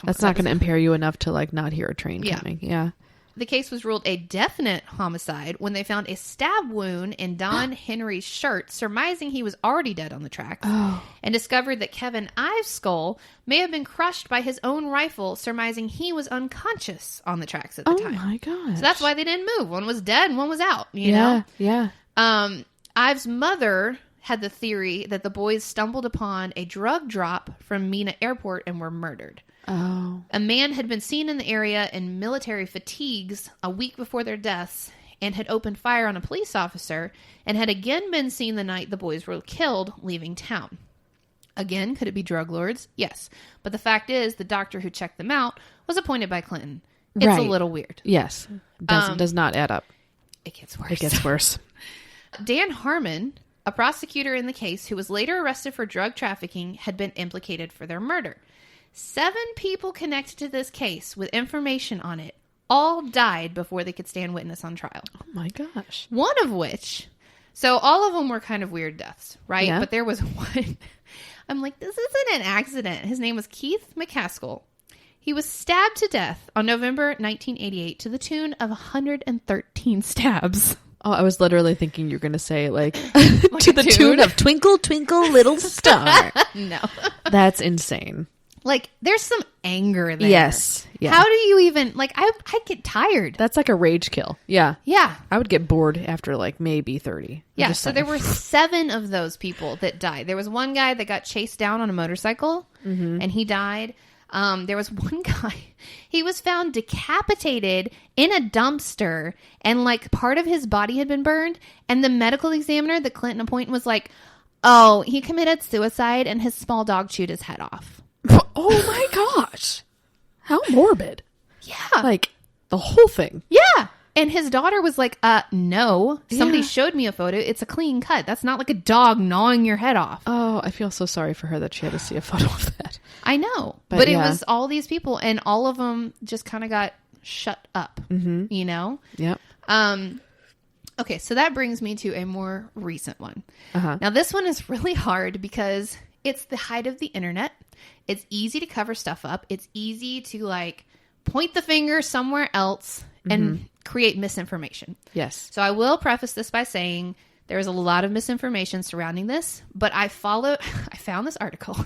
That's not going to impair you enough to not hear a train coming. Yeah. The case was ruled a definite homicide when they found a stab wound in Don Henry's shirt, surmising he was already dead on the tracks, and discovered that Kevin Ives' skull may have been crushed by his own rifle, surmising he was unconscious on the tracks at the time. Oh my gosh. So that's why they didn't move. One was dead and one was out, you know? Yeah. Ives' mother had the theory that the boys stumbled upon a drug drop from Mena Airport and were murdered. Oh. A man had been seen in the area in military fatigues a week before their deaths and had opened fire on a police officer and had again been seen the night the boys were killed leaving town. Again, could it be drug lords? Yes. But the fact is, the doctor who checked them out was appointed by Clinton. It's a little weird. Yes. Does not add up. It gets worse. It gets worse. Dan Harmon, a prosecutor in the case who was later arrested for drug trafficking, had been implicated for their murder. 7 people connected to this case with information on it all died before they could stand witness on trial. Oh my gosh. One of which, so all of them were kind of weird deaths, right? Yeah. But there was one, I'm like, this isn't an accident. His name was Keith McCaskill. He was stabbed to death on November 1988 to the tune of 113 stabs. Oh, I was literally thinking you're going to say to the tune of Twinkle, Twinkle, Little Star. No. That's insane. There's some anger there. Yes. Yeah. How do you even, I get tired. That's like a rage kill. Yeah. Yeah. I would get bored after maybe 30. Yeah. So there were 7 of those people that died. There was one guy that got chased down on a motorcycle and he died. There was one guy, he was found decapitated in a dumpster and part of his body had been burned. And the medical examiner that Clinton appointed was like, oh, he committed suicide and his small dog chewed his head off. Oh my gosh. How morbid. Yeah. The whole thing. Yeah. And his daughter was like, no. Somebody showed me a photo. It's a clean cut. That's not like a dog gnawing your head off. Oh, I feel so sorry for her that she had to see a photo of that. I know. But it was all these people and all of them just kind of got shut up, you know? Yep. Okay, so that brings me to a more recent one. Uh-huh. Now, this one is really hard because it's the height of the internet. It's easy to cover stuff up. It's easy to point the finger somewhere else and create misinformation. Yes. So I will preface this by saying there's a lot of misinformation surrounding this, but I found this article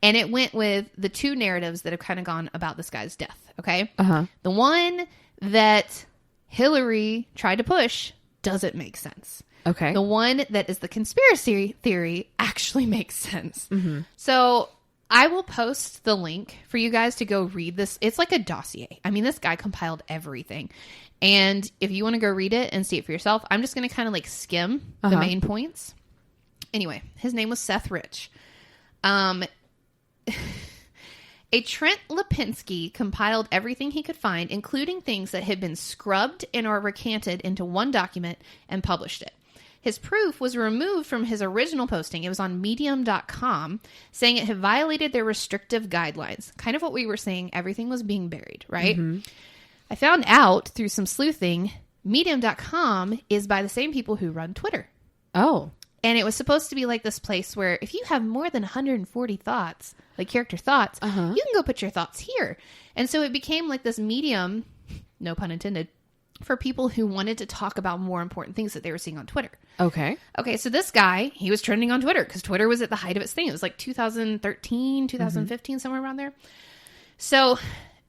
and it went with the 2 narratives that have kind of gone about this guy's death. Okay. Uh-huh. The one that Hillary tried to push doesn't make sense. Okay. The one that is the conspiracy theory actually makes sense. So I will post the link for you guys to go read this. It's like a dossier. I mean, this guy compiled everything. And if you want to go read it and see it for yourself, I'm just going to kind of like skim the main points. Anyway, his name was Seth Rich. A Trent Lipinski compiled everything he could find, including things that had been scrubbed and or recanted into one document and published it. His proof was removed from his original posting. It was on medium.com, saying it had violated their restrictive guidelines. Kind of what we were saying, everything was being buried, right? I found out through some sleuthing, medium.com is by the same people who run Twitter. Oh. And it was supposed to be like this place where if you have more than 140 thoughts, like character thoughts, you can go put your thoughts here. And so it became like this medium, no pun intended, for people who wanted to talk about more important things that they were seeing on Twitter. Okay. Okay, so this guy, he was trending on Twitter because Twitter was at the height of its thing. It was like 2013, 2015, somewhere around there. So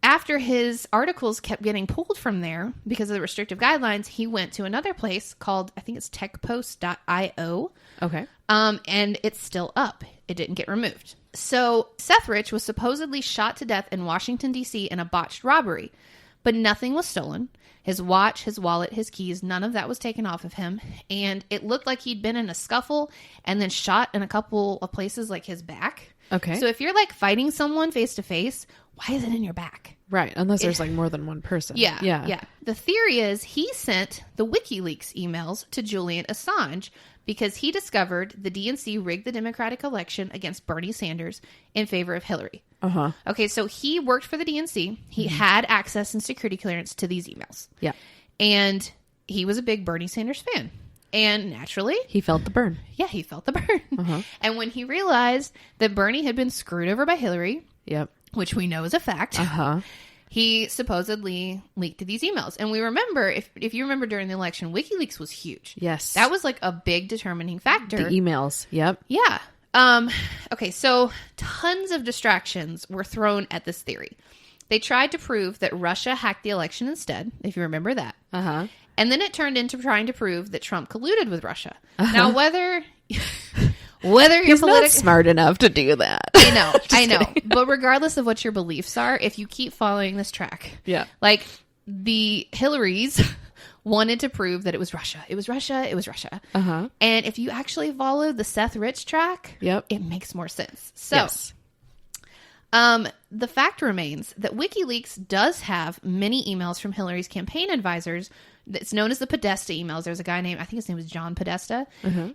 after his articles kept getting pulled from there because of the restrictive guidelines, he went to another place called, I think it's techpost.io. Okay. And it's still up. It didn't get removed. So Seth Rich was supposedly shot to death in Washington, D.C. in a botched robbery, but nothing was stolen. His watch, his wallet, his keys, none of that was taken off of him. And it looked like he'd been in a scuffle and then shot in a couple of places like his back. Okay. So if you're like fighting someone face to face, why is it in your back? Right. Unless there's like more than one person. Yeah. The theory is he sent the WikiLeaks emails to Julian Assange because he discovered the DNC rigged the Democratic election against Bernie Sanders in favor of Hillary. Okay, so he worked for the DNC. He had access and security clearance to these emails. Yeah. And he was a big Bernie Sanders fan. And naturally, he felt the burn. Yeah, he felt the burn. And when he realized that Bernie had been screwed over by Hillary, which we know is a fact, he supposedly leaked these emails. And we remember, if you remember during the election, WikiLeaks was huge. Yes. That was like a big determining factor. The emails. Yep. Yeah. Okay, so tons of distractions were thrown at this theory. They tried to prove that Russia hacked the election instead, if you remember that. And then it turned into trying to prove that Trump colluded with Russia. Now, whether you're not smart enough to do that. I know. But regardless of what your beliefs are, if you keep following this track, like the Hillarys wanted to prove that it was Russia. It was Russia. It was Russia. And if you actually follow the Seth Rich track, it makes more sense. So, the fact remains that WikiLeaks does have many emails from Hillary's campaign advisors. It's known as the Podesta emails. There's a guy named, I think his name was John Podesta.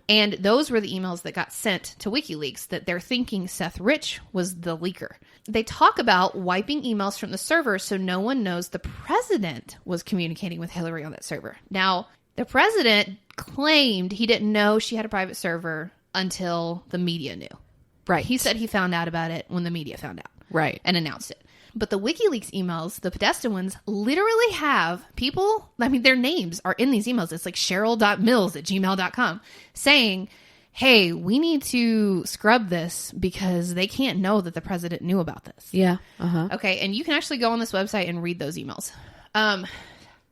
And those were the emails that got sent to WikiLeaks that they're thinking Seth Rich was the leaker. They talk about wiping emails from the server so no one knows the president was communicating with Hillary on that server. Now, the president claimed he didn't know she had a private server until the media knew. Right. He said he found out about it when the media found out. Right. And announced it. But the WikiLeaks emails, the Podesta ones, literally have people, I mean, their names are in these emails. It's like cheryl.mills@gmail.com saying, hey, we need to scrub this because they can't know that the president knew about this. Yeah. Okay. And you can actually go on this website and read those emails.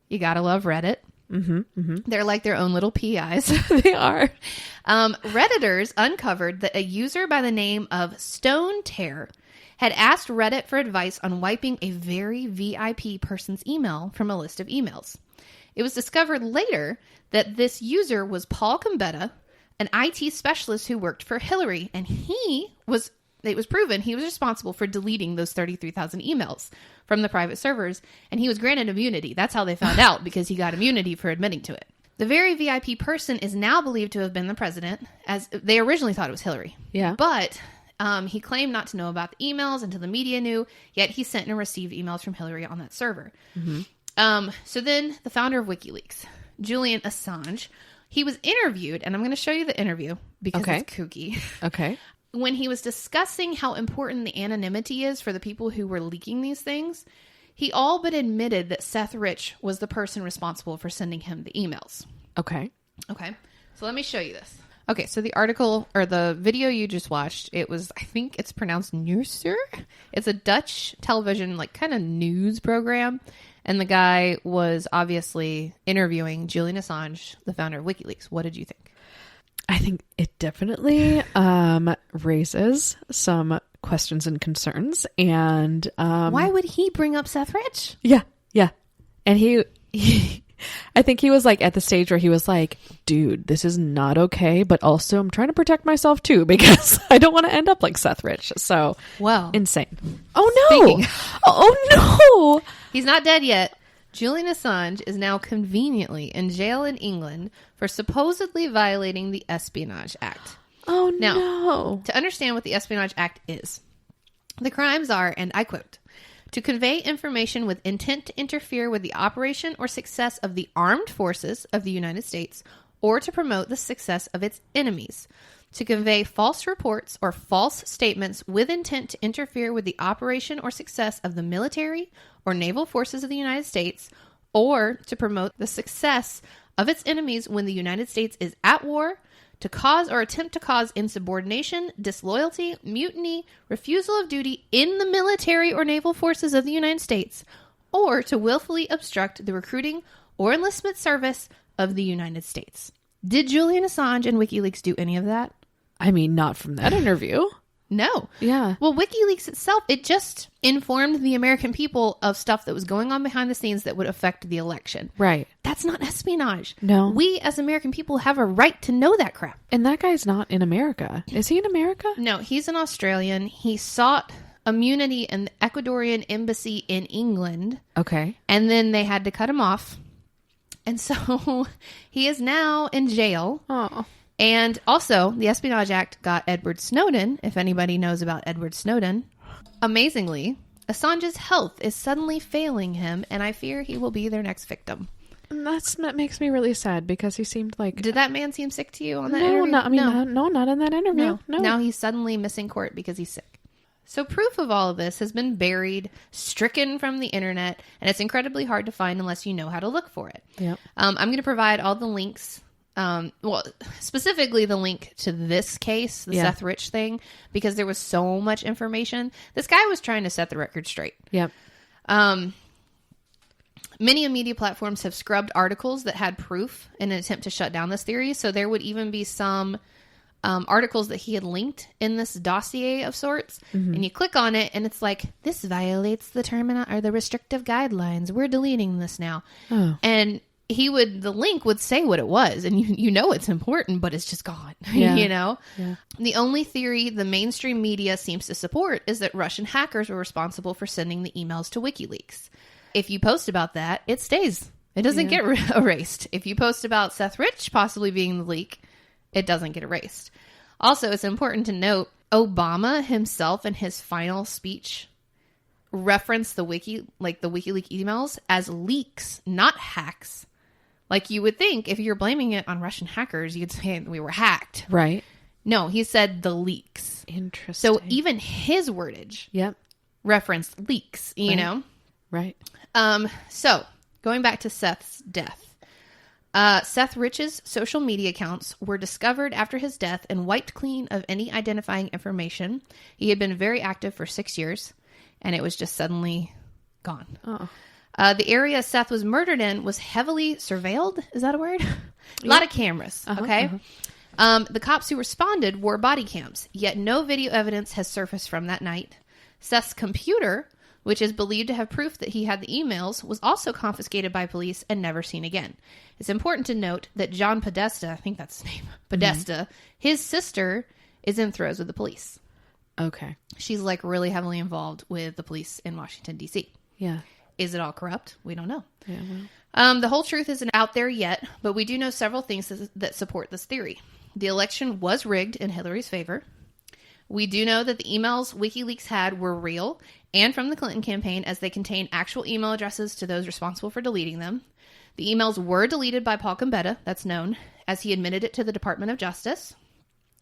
You gotta love Reddit. They're like their own little PIs. They are. Redditors uncovered that a user by the name of Stone Tear had asked Reddit for advice on wiping a very VIP person's email from a list of emails. It was discovered later that this user was Paul Combetta, an IT specialist who worked for Hillary, and it was proven he was responsible for deleting those 33,000 emails from the private servers, and he was granted immunity. That's how they found out, because he got immunity for admitting to it. The very VIP person is now believed to have been the president, as they originally thought it was Hillary. Yeah. But he claimed not to know about the emails until the media knew, yet he sent and received emails from Hillary on that server. So then the founder of WikiLeaks, Julian Assange, he was interviewed, and I'm going to show you the interview because it's kooky. Okay. When he was discussing how important the anonymity is for the people who were leaking these things, he all but admitted that Seth Rich was the person responsible for sending him the emails. Okay. So let me show you this. Okay, so the article or the video you just watched, it was, I think it's pronounced Nieuwsuur. It's a Dutch television, like kind of news program. And the guy was obviously interviewing Julian Assange, the founder of WikiLeaks. What did you think? I think it definitely raises some questions and concerns. And why would he bring up Seth Rich? Yeah. And he I think he was like at the stage where he was like, dude, this is not okay. But also I'm trying to protect myself too, because I don't want to end up like Seth Rich. So insane. Oh no. Oh no. He's not dead yet. Julian Assange is now conveniently in jail in England for supposedly violating the Espionage Act. Oh now, no. To understand what the Espionage Act is, the crimes are, and I quote, to convey information with intent to interfere with the operation or success of the armed forces of the United States or to promote the success of its enemies, to convey false reports or false statements with intent to interfere with the operation or success of the military or naval forces of the United States, or to promote the success of its enemies when the United States is at war, to cause or attempt to cause insubordination, disloyalty, mutiny, refusal of duty in the military or naval forces of the United States, or to willfully obstruct the recruiting or enlistment service of the United States. Did Julian Assange and WikiLeaks do any of that? I mean, not from that interview. No. Yeah. Well, WikiLeaks itself, it just informed the American people of stuff that was going on behind the scenes that would affect the election. Right. That's not espionage. No. We as American people have a right to know that crap. And that guy's not in America. Is he in America? No, he's an Australian. He sought immunity in the Ecuadorian embassy in England. Okay. And then they had to cut him off. And so he is now in jail. Oh. And also, the Espionage Act got Edward Snowden, if anybody knows about Edward Snowden. Amazingly, Assange's health is suddenly failing him, and I fear he will be their next victim. That makes me really sad, because he seemed like... Did that man seem sick to you on that interview? Not in that interview. No. Now he's suddenly missing court because he's sick. So proof of all of this has been buried, stricken from the internet, and it's incredibly hard to find unless you know how to look for it. Yep. I'm going to provide all the links. Specifically the link to this case, the Seth Rich thing, because there was so much information. This guy was trying to set the record straight. Yep. Many media platforms have scrubbed articles that had proof in an attempt to shut down this theory. So there would even be some articles that he had linked in this dossier of sorts. Mm-hmm. And you click on it and it's like, this violates the the restrictive guidelines. We're deleting this now. Oh. And the link would say what it was, and you know it's important, but it's just gone. Yeah. You know? Yeah. The only theory the mainstream media seems to support is that Russian hackers were responsible for sending the emails to WikiLeaks. If you post about that, it stays. It doesn't get erased. If you post about Seth Rich possibly being the leak, it doesn't get erased. Also, it's important to note, Obama himself in his final speech referenced the WikiLeaks emails as leaks, not hacks. Like you would think if you're blaming it on Russian hackers, you'd say we were hacked. Right. No, he said the leaks. Interesting. So even his wordage referenced leaks, you know? Right. So going back to Seth's death. Seth Rich's social media accounts were discovered after his death and wiped clean of any identifying information. He had been very active for 6 years, and it was just suddenly gone. Oh. The area Seth was murdered in was heavily surveilled. Is that a word? A lot of cameras. Okay. The cops who responded wore body cams, yet no video evidence has surfaced from that night. Seth's computer, which is believed to have proof that he had the emails, was also confiscated by police and never seen again. It's important to note that John Podesta, I think that's his name, Podesta, his sister is in throes with the police. Okay. She's like really heavily involved with the police in Washington, D.C. Yeah. Is it all corrupt? We don't know. Yeah, well. The whole truth isn't out there yet, but we do know several things that support this theory. The election was rigged in Hillary's favor. We do know that the emails WikiLeaks had were real and from the Clinton campaign, as they contain actual email addresses to those responsible for deleting them. The emails were deleted by Paul Gambetta, that's known, as he admitted it to the Department of Justice.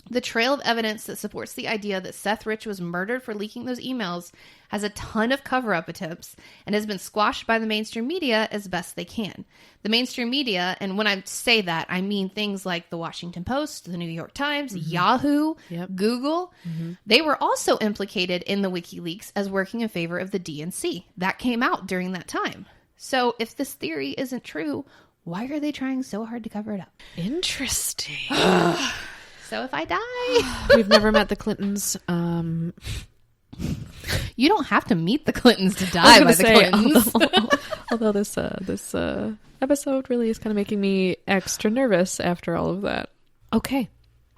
The trail of evidence that supports the idea that Seth Rich was murdered for leaking those emails has a ton of cover-up attempts and has been squashed by the mainstream media as best they can. The mainstream media, and when I say that, I mean things like the Washington Post, the New York Times, Yahoo, Google. They were also implicated in the WikiLeaks as working in favor of the DNC. That came out during that time. So if this theory isn't true, why are they trying so hard to cover it up? Interesting. So if I die... We've never met the Clintons. You don't have to meet the Clintons to die by the Clintons. Although this episode really is kind of making me extra nervous after all of that. Okay.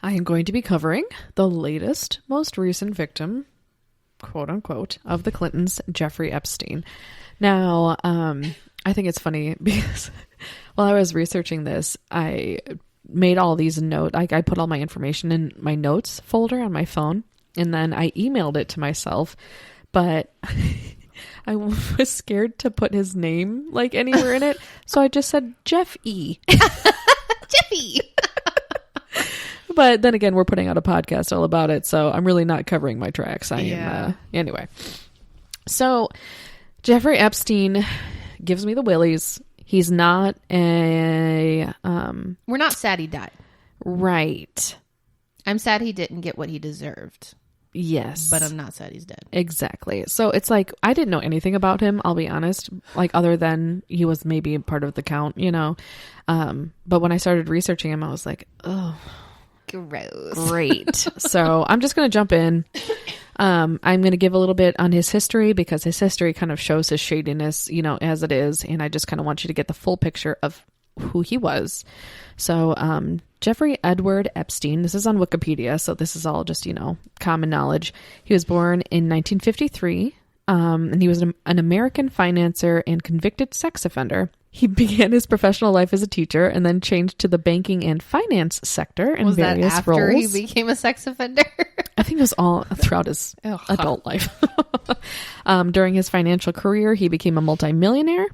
I am going to be covering the latest, most recent victim, quote unquote, of the Clintons, Jeffrey Epstein. Now, I think it's funny because while I was researching this, I made all these notes. I put all my information in my notes folder on my phone, and then I emailed it to myself, but I was scared to put his name like anywhere in it. So I just said Jeff E. Jeffy. But then again, we're putting out a podcast all about it, so I'm really not covering my tracks. I am anyway. So Jeffrey Epstein gives me the willies. He's not a We're not sad he died. Right. I'm sad he didn't get what he deserved. Yes. But I'm not sad he's dead. Exactly. So it's like, I didn't know anything about him, I'll be honest, like other than he was maybe part of the count, you know. But when I started researching him, I was like, oh, gross. Great. So I'm just going to jump in. I'm going to give a little bit on his history because his history kind of shows his shadiness, you know, as it is. And I just kind of want you to get the full picture of who he was. So, Jeffrey Edward Epstein, this is on Wikipedia, so this is all just, you know, common knowledge. He was born in 1953, and he was an American financier and convicted sex offender. He began his professional life as a teacher and then changed to the banking and finance sector in various after roles. He became a sex offender? I think it was all throughout his adult life. During his financial career, he became a multimillionaire.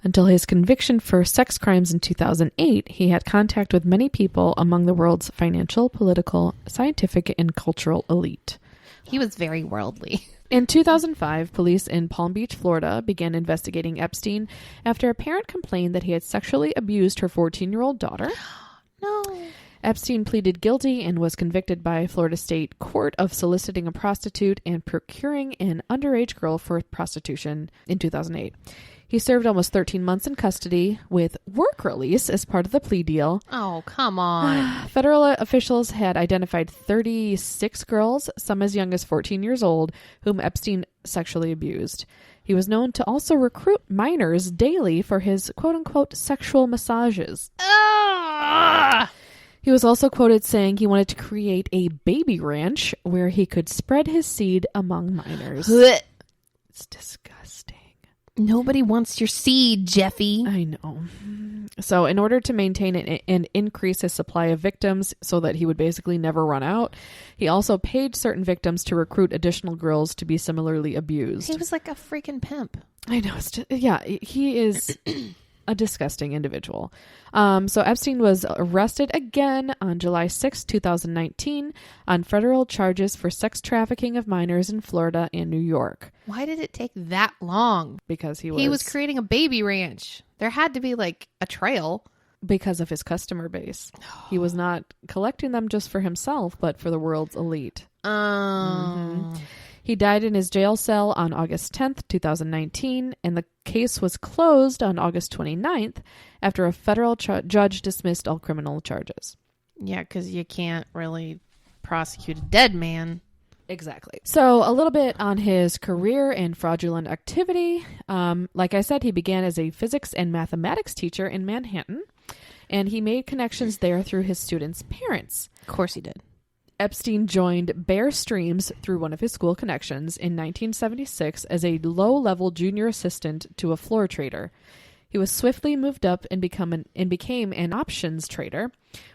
Until his conviction for sex crimes in 2008, he had contact with many people among the world's financial, political, scientific, and cultural elite. He was very worldly. In 2005, police in Palm Beach, Florida, began investigating Epstein after a parent complained that he had sexually abused her 14-year-old daughter. No. Epstein pleaded guilty and was convicted by Florida State Court of soliciting a prostitute and procuring an underage girl for prostitution in 2008. He served almost 13 months in custody with work release as part of the plea deal. Oh, come on. Federal officials had identified 36 girls, some as young as 14 years old, whom Epstein sexually abused. He was known to also recruit minors daily for his quote-unquote sexual massages. He was also quoted saying he wanted to create a baby ranch where he could spread his seed among minors. It's disgusting. Nobody wants your seed, Jeffy. I know. So in order to maintain and increase his supply of victims so that he would basically never run out, he also paid certain victims to recruit additional girls to be similarly abused. He was like a freaking pimp. I know. It's just, yeah, he is a disgusting individual. So Epstein was arrested again on July 6, 2019 on federal charges for sex trafficking of minors in Florida and New York. Why did it take that long? Because he was creating a baby ranch. There had to be like a trail. Because of his customer base. He was not collecting them just for himself, but for the world's elite. He died in his jail cell on August 10th, 2019, and the case was closed on August 29th after a federal judge dismissed all criminal charges. Yeah, because you can't really prosecute a dead man. Exactly. So a little bit on his career and fraudulent activity. Like I said, he began as a physics and mathematics teacher in Manhattan, and he made connections there through his students' parents. Of course he did. Epstein joined Bear Streams through one of his school connections in 1976 as a low-level junior assistant to a floor trader. He was swiftly moved up and became an options trader,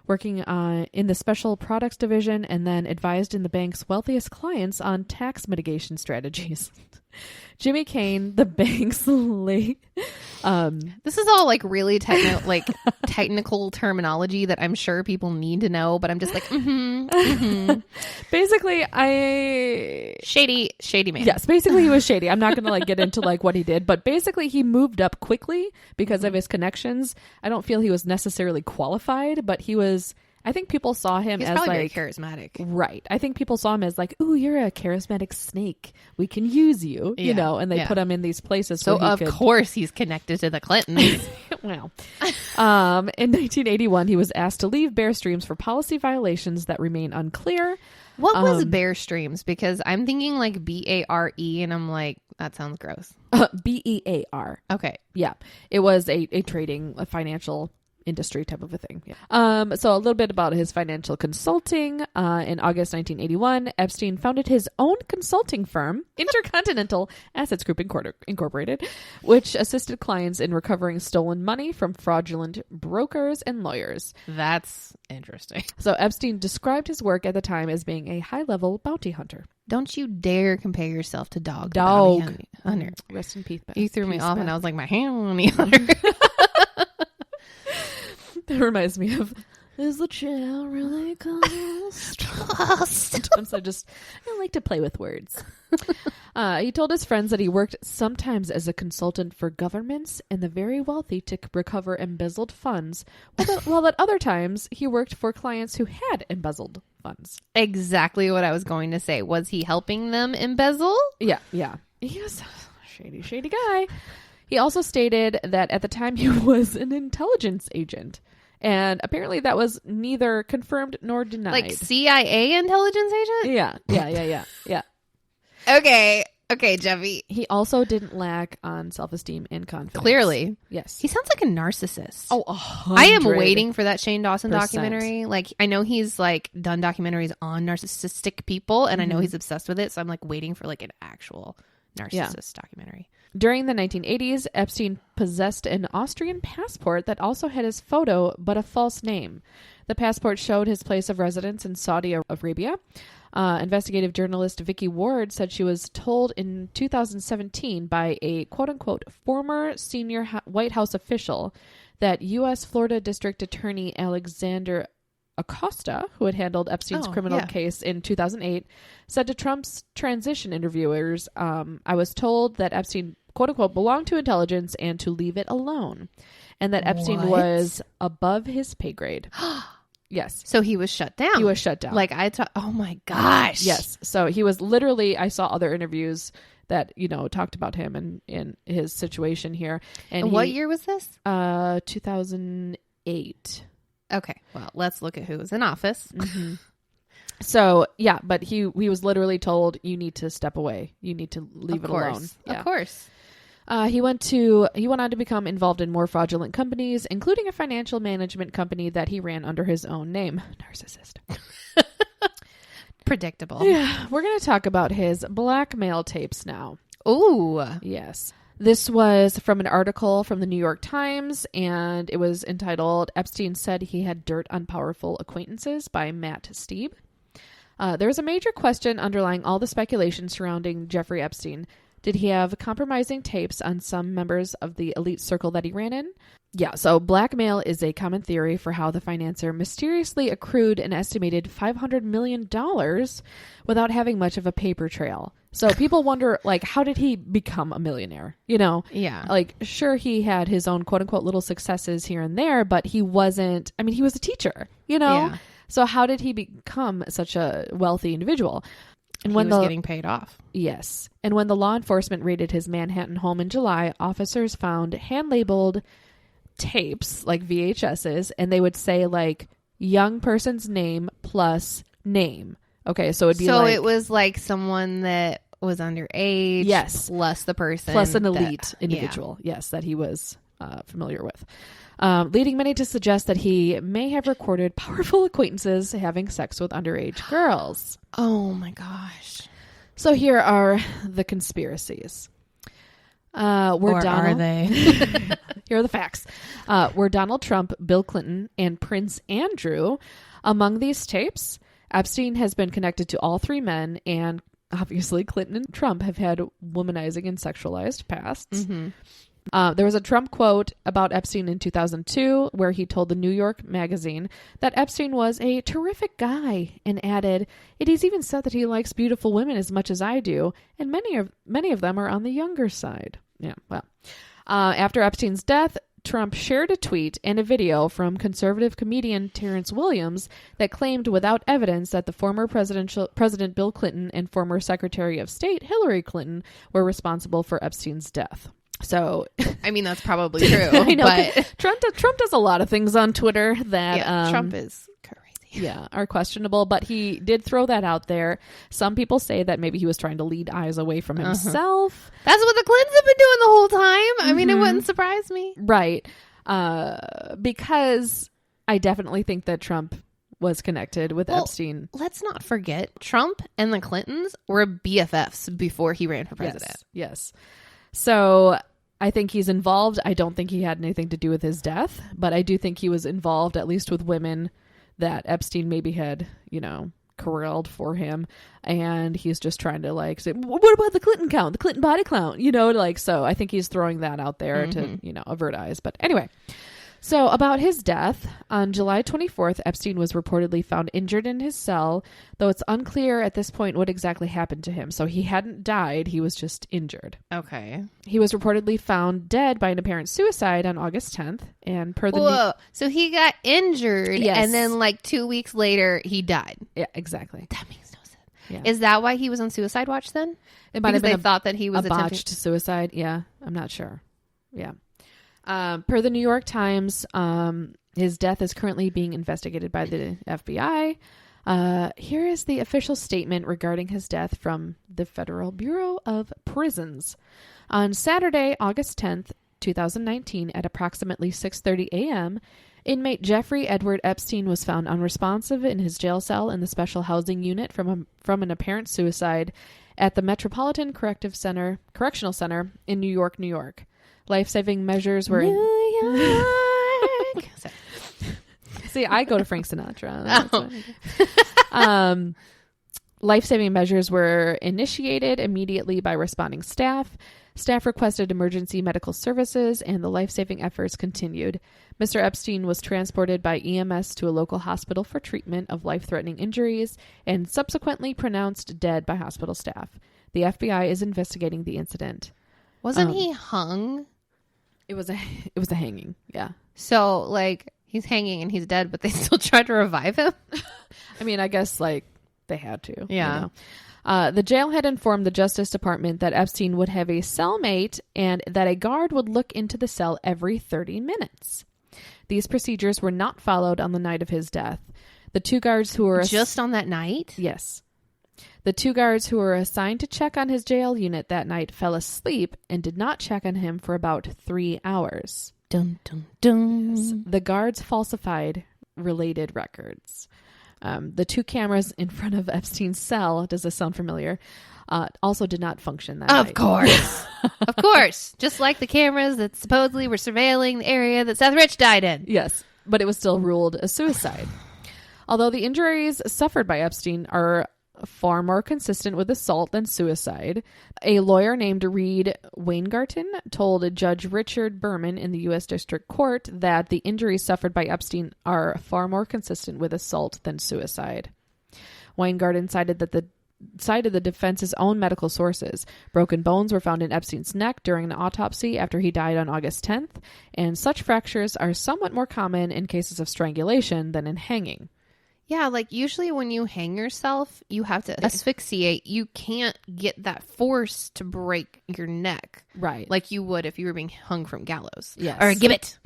working in the special products division and then advised in the bank's wealthiest clients on tax mitigation strategies. Jimmy Kane, the bank's late... this is all like really technical terminology that I'm sure people need to know, but I'm just like, Basically, shady man. Yes, basically he was shady. I'm not going to like get into like what he did, but basically he moved up quickly because of his connections. I don't feel he was necessarily qualified, but he was I think people saw him He's as probably like very charismatic. Right. I think people saw him as like, ooh, you're a charismatic snake. We can use you, you know, and they put him in these places. So where of course he's connected to the Clintons. Well, in 1981, he was asked to leave Bear Streams for policy violations that remain unclear. What was Bear Streams? Because I'm thinking like BARE, and I'm like, that sounds gross. BEAR. Okay. Yeah. It was a trading, a financial industry type of a thing. Yeah. So a little bit about his financial consulting. In August 1981, Epstein founded his own consulting firm, Intercontinental Assets Group Incorporated, which assisted clients in recovering stolen money from fraudulent brokers and lawyers. That's interesting. So Epstein described his work at the time as being a high-level bounty hunter. Don't you dare compare yourself to Dog. Hunter. Rest in peace. You threw me off, and I was like, my bounty hunter. That reminds me of, is the chair really cost? Sometimes I like to play with words. He told his friends that he worked sometimes as a consultant for governments and the very wealthy to recover embezzled funds, while at other times he worked for clients who had embezzled funds. Exactly what I was going to say. Was he helping them embezzle? Yeah. He was a shady guy. He also stated that at the time he was an intelligence agent. And apparently that was neither confirmed nor denied. Like CIA intelligence agent? Yeah. Okay, Jeffy. He also didn't lack on self-esteem and confidence. Clearly. Yes. He sounds like a narcissist. Oh, 100%. I am waiting for that Shane Dawson documentary. Like, I know he's like done documentaries on narcissistic people, and I know he's obsessed with it. So I'm like waiting for like an actual narcissist documentary. During the 1980s, Epstein possessed an Austrian passport that also had his photo, but a false name. The passport showed his place of residence in Saudi Arabia. Investigative journalist Vicky Ward said she was told in 2017 by a quote-unquote former senior White House official that U.S. Florida District Attorney Alexander Acosta, who had handled Epstein's criminal case in 2008, said to Trump's transition interviewers, I was told that Epstein, quote unquote, belonged to intelligence and to leave it alone, and that Epstein was above his pay grade. Yes. So he was shut down. He was shut down. Like I thought, oh my gosh. Yes. So he was literally, I saw other interviews that, talked about him and in his situation here. And what year was this? 2008. Okay, well, let's look at who was in office. Mm-hmm. So, yeah, but he was literally told, you need to step away. You need to leave it alone. Yeah. Of course. He went on to become involved in more fraudulent companies, including a financial management company that he ran under his own name. Narcissist. Predictable. Yeah, we're going to talk about his blackmail tapes now. Ooh. Yes. This was from an article from the New York Times, and it was entitled, Epstein Said He Had Dirt on Powerful Acquaintances by Matt Steeb. There was a major question underlying all the speculation surrounding Jeffrey Epstein. Did he have compromising tapes on some members of the elite circle that he ran in? Yeah, so blackmail is a common theory for how the financier mysteriously accrued an estimated $500 million without having much of a paper trail. So people wonder, like, how did he become a millionaire? Yeah. Like, sure, he had his own quote-unquote little successes here and there, but he wasn't, he was a teacher, Yeah. So how did he become such a wealthy individual? And when he was getting paid off. Yes. And when the law enforcement raided his Manhattan home in July, officers found hand-labeled tapes, like VHSs, and they would say, like, young person's name plus name. Okay, so it'd be So it was like someone that was underage. Yes. Plus the person. Plus an elite individual. Yeah. Yes, that he was familiar with. Leading many to suggest that he may have recorded powerful acquaintances having sex with underage girls. Oh my gosh. So here are the conspiracies. Are they? Here are the facts. Were Donald Trump, Bill Clinton, and Prince Andrew among these tapes? Epstein has been connected to all three men, and obviously Clinton and Trump have had womanizing and sexualized pasts. Mm-hmm. There was a Trump quote about Epstein in 2002 where he told the New York Magazine that Epstein was a terrific guy and added, "It is even said that he likes beautiful women as much as I do, and many of them are on the younger side." Yeah, well. After Epstein's death, Trump shared a tweet and a video from conservative comedian Terrence Williams that claimed without evidence that the former President Bill Clinton and former Secretary of State Hillary Clinton were responsible for Epstein's death. So, I mean, that's probably true. I know, but Trump does a lot of things on Twitter that Trump is crazy. Yeah, are questionable, but he did throw that out there. Some people say that maybe he was trying to lead eyes away from himself. That's what the Clintons have been doing the whole time. I mean, it wouldn't surprise me. Right. Because I definitely think that Trump was connected with Epstein. Let's not forget, Trump and the Clintons were BFFs before he ran for president. Yes. So I think he's involved. I don't think he had anything to do with his death, but I do think he was involved, at least with women that Epstein maybe had, corralled for him. And he's just trying to say, what about the Clinton count, the Clinton body count? So I think he's throwing that out there to, avert eyes. But anyway. So about his death, on July 24th, Epstein was reportedly found injured in his cell, though it's unclear at this point what exactly happened to him. So he hadn't died, he was just injured. Okay. He was reportedly found dead by an apparent suicide on August 10th, and per the... Whoa, so he got injured, and then 2 weeks later, he died. Yeah, exactly. That makes no sense. Yeah. Is that why he was on suicide watch then? It might have been they thought that he was a botched suicide. Yeah, I'm not sure. Yeah. Per the New York Times, his death is currently being investigated by the FBI. Here is the official statement regarding his death from the Federal Bureau of Prisons. On Saturday, August 10th, 2019, at approximately 6:30 a.m., inmate Jeffrey Edward Epstein was found unresponsive in his jail cell in the Special Housing Unit from an apparent suicide at the Metropolitan Correctional Center in New York, New York. Life-saving measures were... New York! See, I go to Frank Sinatra. Life-saving measures were initiated immediately by responding staff. Staff requested emergency medical services, and the life-saving efforts continued. Mr. Epstein was transported by EMS to a local hospital for treatment of life-threatening injuries and subsequently pronounced dead by hospital staff. The FBI is investigating the incident. Wasn't he hung? It was a hanging. Yeah. So he's hanging and he's dead, but they still tried to revive him. I mean, I guess they had to. Yeah. The jail had informed the Justice Department that Epstein would have a cellmate and that a guard would look into the cell every 30 minutes. These procedures were not followed on the night of his death. The two guards who were... Just on that night? Yes. The two guards who were assigned to check on his jail unit that night fell asleep and did not check on him for about 3 hours. Dun, dun, dun. Yes. The guards falsified related records. The two cameras in front of Epstein's cell, does this sound familiar, also did not function that night. Of course. Of course. Just like the cameras that supposedly were surveilling the area that Seth Rich died in. Yes, but it was still ruled a suicide. Although the injuries suffered by Epstein are far more consistent with assault than suicide, a lawyer named Reed Weingarten told Judge Richard Berman in the U.S. District Court that the injuries suffered by Epstein are far more consistent with assault than suicide. Weingarten cited the defense's own medical sources. Broken bones were found in Epstein's neck during an autopsy after he died on August 10th, and such fractures are somewhat more common in cases of strangulation than in hanging. Yeah, usually when you hang yourself, you have to asphyxiate. You can't get that force to break your neck. Right. Like you would if you were being hung from gallows. Yes. Or a gibbet.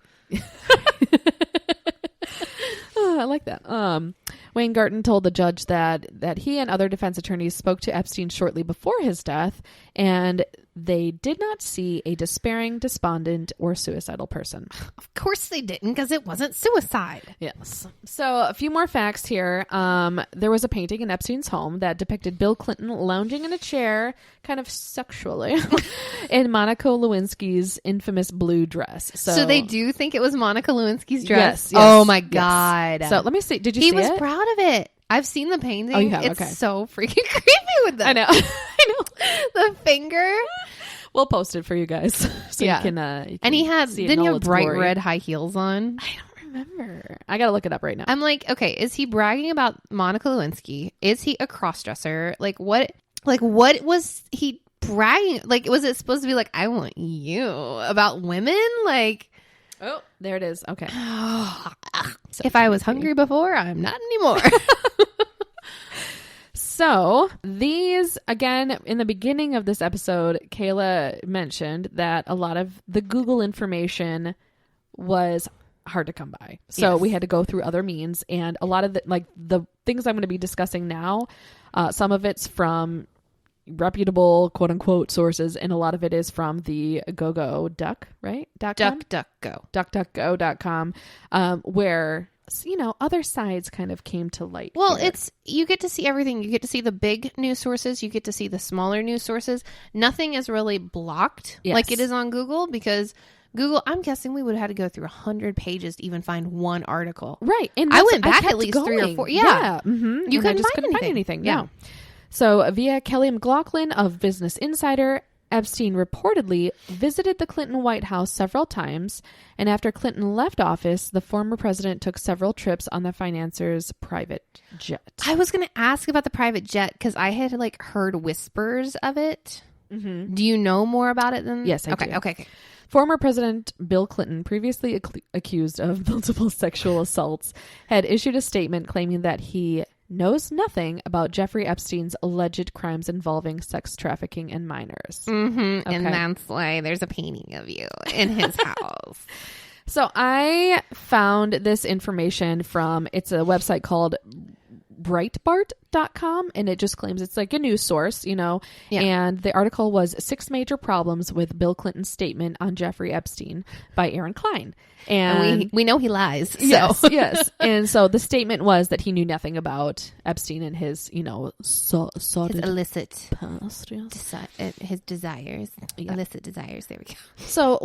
Oh, I like that. Weingarten told the judge that he and other defense attorneys spoke to Epstein shortly before his death, and they did not see a despairing, despondent, or suicidal person. Of course they didn't, because it wasn't suicide. Yes. So a few more facts here. There was a painting in Epstein's home that depicted Bill Clinton lounging in a chair, kind of sexually, in Monica Lewinsky's infamous blue dress. So they do think it was Monica Lewinsky's dress? Yes. Oh my God. Yes. So let me see. Did you see it? He was proud of it. I've seen the painting. Oh, you have? It's Okay. so freaking creepy with them. I know. I know. The finger. We'll post it for you guys. So Yeah. you can And he had, see it in didn't he all have its bright glory. red high heels on? I don't remember. I gotta look it up right now. I'm like, okay, is he bragging about Monica Lewinsky? Is he a crossdresser? What was he bragging? Was it supposed to be I want you about women? Oh, there it is. Okay. If I was hungry before, I'm not anymore. So these, again, in the beginning of this episode, Kayla mentioned that a lot of the Google information was hard to come by. So we had to go through other means. And a lot of the things I'm going to be discussing now, some of it's from reputable quote unquote sources, and a lot of it is from the GoGo Duck, right? DuckDuckGo.com, where, you know, other sides kind of came to light. Well, here. you get to see everything. You get to see the big news sources. You get to see the smaller news sources. Nothing is really blocked like it is on Google, because Google, I'm guessing we would have had to go through 100 pages to even find one article. Right. And I went back at least 3 or 4. Yeah. Mm-hmm. You couldn't find anything. Yeah. No. So via Kelly McLaughlin of Business Insider, Epstein reportedly visited the Clinton White House several times, and after Clinton left office, the former president took several trips on the financier's private jet. I was going to ask about the private jet because I had heard whispers of it. Mm-hmm. Do you know more about it than? Yes, I do. Okay. Former President Bill Clinton, previously accused of multiple sexual assaults, had issued a statement claiming that he knows nothing about Jeffrey Epstein's alleged crimes involving sex trafficking and minors. Mm-hmm. Okay. And that's why there's a painting of you in his house. So I found this information from, it's a website called Breitbart.com, and it just claims it's like a news source, you know, and the article was 6 Major Problems with Bill Clinton's Statement on Jeffrey Epstein by Aaron Klein. And we know he lies. So. Yes. And so the statement was that he knew nothing about Epstein and his, you know, his illicit past. Yes. His desires. Yeah. Illicit desires. There we go. So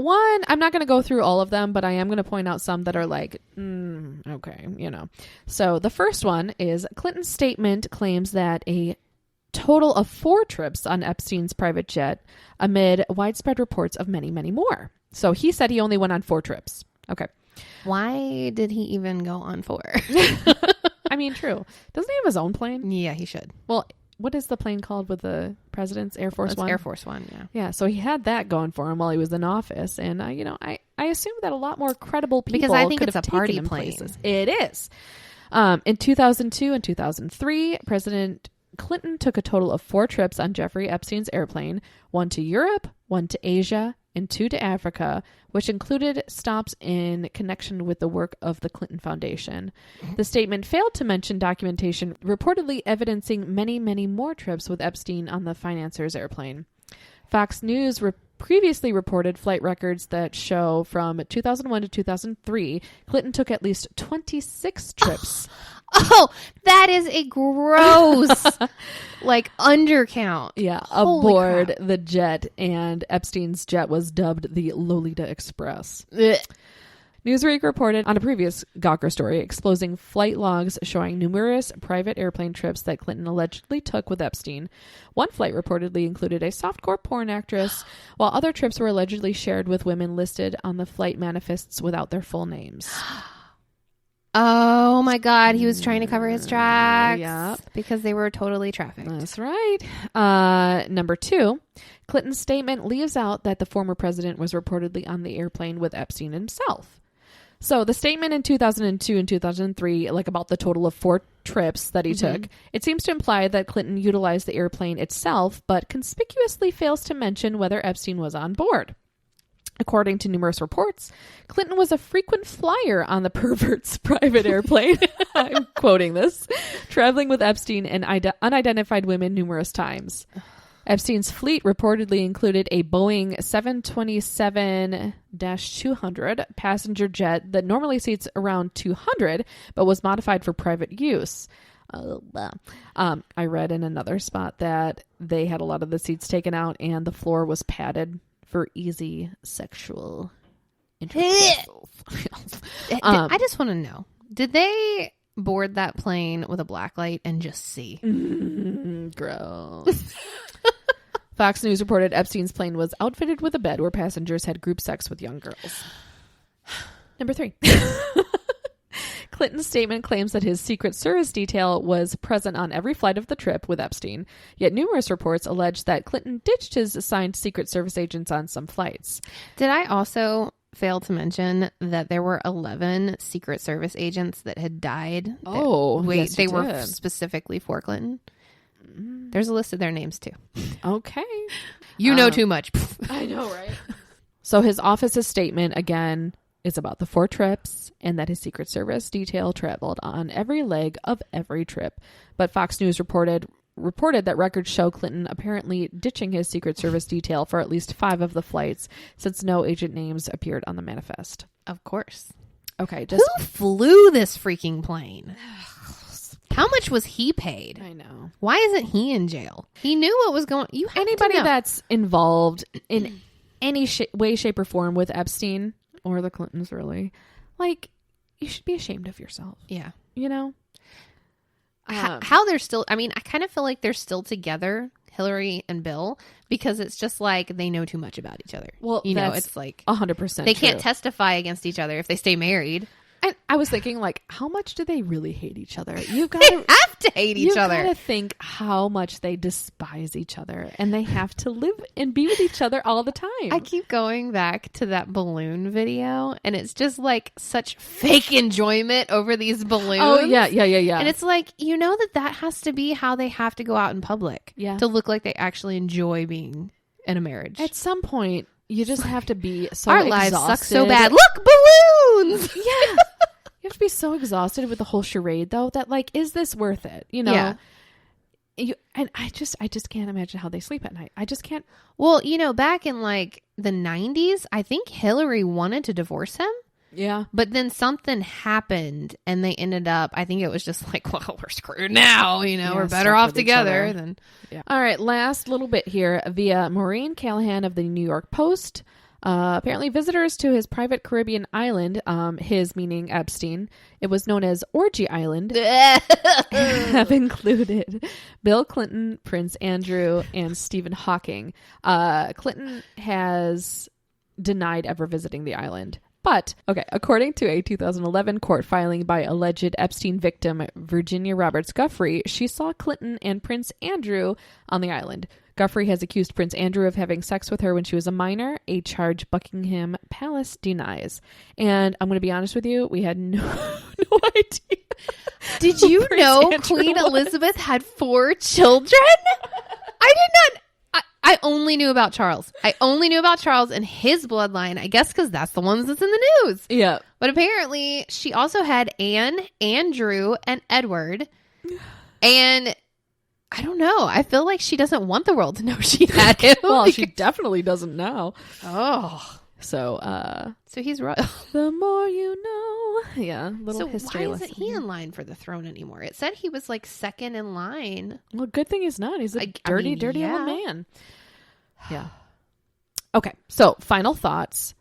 I'm not going to go through all of them, but I am going to point out some that are like, okay, you know. So the first one is Clinton's statement claims that a total of 4 trips on Epstein's private jet amid widespread reports of many, many more. So he said he only went on 4 trips. Okay. Why did he even go on 4? I mean, true. Doesn't he have his own plane? Yeah, he should. Well, what is the plane called with the president's Air Force One? Air Force One, yeah. Yeah, so he had that going for him while he was in office. And, you know, I assume that a lot more credible people because I think could it's have a party taken him plane. Places. It is. In 2002 and 2003, President Clinton took a total of 4 trips on Jeffrey Epstein's airplane, 1 to Europe, 1 to Asia, and 2 to Africa, which included stops in connection with the work of the Clinton Foundation. The statement failed to mention documentation reportedly evidencing many, many more trips with Epstein on the financier's airplane. Fox News previously reported flight records that show from 2001 to 2003, Clinton took at least 26 trips. Oh, that is a gross, undercount. Yeah, Holy aboard crap. the jet, and Epstein's jet was dubbed the Lolita Express. Ugh. Newsweek reported on a previous Gawker story exposing flight logs showing numerous private airplane trips that Clinton allegedly took with Epstein. One flight reportedly included a softcore porn actress, while other trips were allegedly shared with women listed on the flight manifests without their full names. Oh my God, he was trying to cover his tracks. Yep. Because they were totally trafficked. That's right. Number 2, Clinton's statement leaves out that the former president was reportedly on the airplane with Epstein himself. So the statement in 2002 and 2003, about the total of 4 trips that he took, it seems to imply that Clinton utilized the airplane itself, but conspicuously fails to mention whether Epstein was on board. According to numerous reports, Clinton was a frequent flyer on the pervert's private airplane. I'm quoting this. Traveling with Epstein and unidentified women numerous times. Epstein's fleet reportedly included a Boeing 727-200 passenger jet that normally seats around 200, but was modified for private use. I read in another spot that they had a lot of the seats taken out and the floor was padded for easy sexual intercourse. I just want to know, did they board that plane with a blacklight and just see? Gross. Fox News reported Epstein's plane was outfitted with a bed where passengers had group sex with young girls. Number 3. Clinton's statement claims that his Secret Service detail was present on every flight of the trip with Epstein, yet numerous reports allege that Clinton ditched his assigned Secret Service agents on some flights. Did I also fail to mention that there were 11 Secret Service agents that had died. Oh, yes, they you were did. specifically for Clinton. There's a list of their names too. Okay. You know too much. I know, right? So his office's statement, again, is about the 4 trips and that his Secret Service detail traveled on every leg of every trip. But Fox News reported that records show Clinton apparently ditching his Secret Service detail for at least 5 of the flights, since no agent names appeared on the manifest. Of course. Okay. Who flew this freaking plane? How much was he paid? I know. Why isn't he in jail? He knew what was going. Anybody that's involved in any way, shape, or form with Epstein or the Clintons, really, like, you should be ashamed of yourself. Yeah. You know? How they're still, I mean, I kind of feel like they're still together, Hillary and Bill, because it's just like they know too much about each other. Well, you know, it's like 100%. They can't testify against each other if they stay married. I was thinking, like, how much do they really hate each other? You've got They have to hate each other. You got to think how much they despise each other, and they have to live and be with each other all the time. I keep going back to that balloon video, and it's just like such fake enjoyment over these balloons. Oh, yeah. And it's like, you know that has to be how they have to go out in public to look like they actually enjoy being in a marriage. At some point, you just have to be so Our exhausted. lives suck so bad. Look, balloons! Yeah. You have to be so exhausted with the whole charade, though, that, like, is this worth it? You know? Yeah. And I just can't imagine how they sleep at night. I just can't. Well, you know, back in, like, the 90s, I think Hillary wanted to divorce him. Yeah. But then something happened, and they ended up, I think it was just like, well, we're screwed now. You know, we're better off together than. Yeah. All right. Last little bit here via Maureen Callahan of the New York Post. Apparently visitors to his private Caribbean island, his meaning Epstein, it was known as Orgy Island, have included Bill Clinton, Prince Andrew, and Stephen Hawking. Clinton has denied ever visiting the island. But, okay, according to a 2011 court filing by alleged Epstein victim Virginia Roberts Guffrey, she saw Clinton and Prince Andrew on the island. Guffrey has accused Prince Andrew of having sex with her when she was a minor, a charge Buckingham Palace denies. And I'm going to be honest with you, we had no idea. Did you know Queen Elizabeth had 4 children? I did not. I only knew about Charles. I only knew about Charles and his bloodline, I guess because that's the ones that's in the news. Yeah. But apparently she also had Anne, Andrew, and Edward. And I don't know. I feel like she doesn't want the world to know she had him. Well, she definitely doesn't now. Oh. So he's royal. The more you know. Yeah. Little history lesson. Why isn't he in line for the throne anymore? It said he was like second in line. Well, good thing he's not. He's a dirty old man. Yeah. Okay. So final thoughts.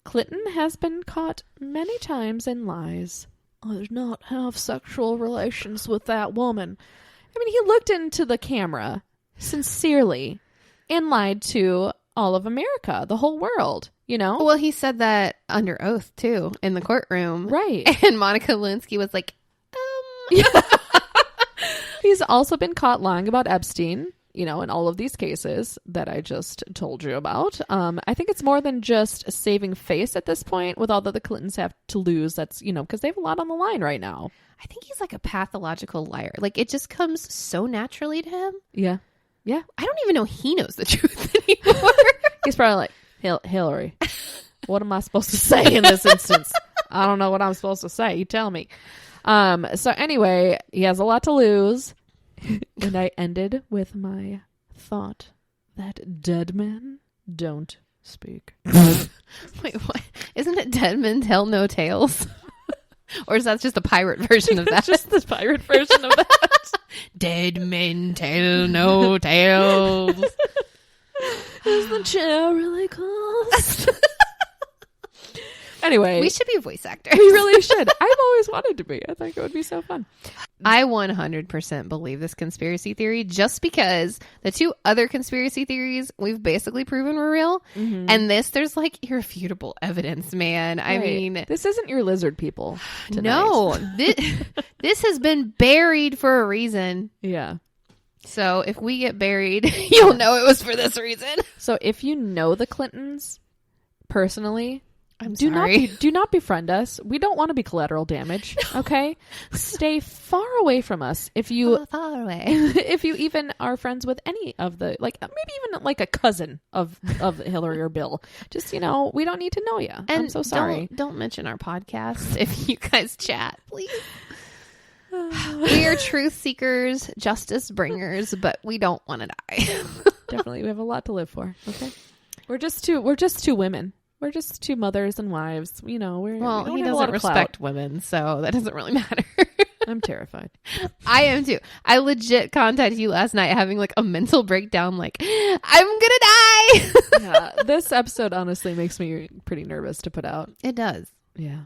Clinton has been caught many times in lies. I did not have sexual relations with that woman. I mean, he looked into the camera sincerely and lied to all of America, the whole world, you know? Well, he said that under oath, too, in the courtroom. Right. And Monica Lewinsky was like, He's also been caught lying about Epstein, you know, in all of these cases that I just told you about. I think it's more than just saving face at this point with all that the Clintons have to lose. That's, you know, because they have a lot on the line right now. I think he's like a pathological liar. Like, it just comes so naturally to him. Yeah. Yeah. I don't even know he knows the truth anymore. He's probably like, Hillary, what am I supposed to say in this instance? I don't know what I'm supposed to say. You tell me. So anyway, he has a lot to lose. And I ended with my thought that dead men don't speak. Wait, what? Isn't it dead men tell no tales? Or is that just a pirate version of that? Just the pirate version of that. Dead men tell no tales. Is the chair really close? Anyway. We should be voice actors. We really should. I've always wanted to be. I think it would be so fun. I 100% believe this conspiracy theory just because the 2 other conspiracy theories we've basically proven were real. Mm-hmm. And there's like irrefutable evidence, man. I mean, this isn't your lizard people tonight. No, this has been buried for a reason. Yeah. So if we get buried, you'll know it was for this reason. So if you know the Clintons personally, I'm Do sorry. do not befriend us. We don't want to be collateral damage. Okay, stay far away from us. If you far away. if you even are friends with any of the maybe even like a cousin of Hillary or Bill, just we don't need to know you. And I'm so sorry. Don't mention our podcast if you guys chat, please. We are truth seekers, justice bringers, but we don't want to die. Definitely, we have a lot to live for. Okay, we're just two women. We're just two mothers and wives. We he don't have a lot doesn't of respect clout. women, so that doesn't really matter. I'm terrified. I am too. I legit contacted you last night having like a mental breakdown, like, I'm gonna die. Yeah, this episode honestly makes me pretty nervous to put out. It does. Yeah.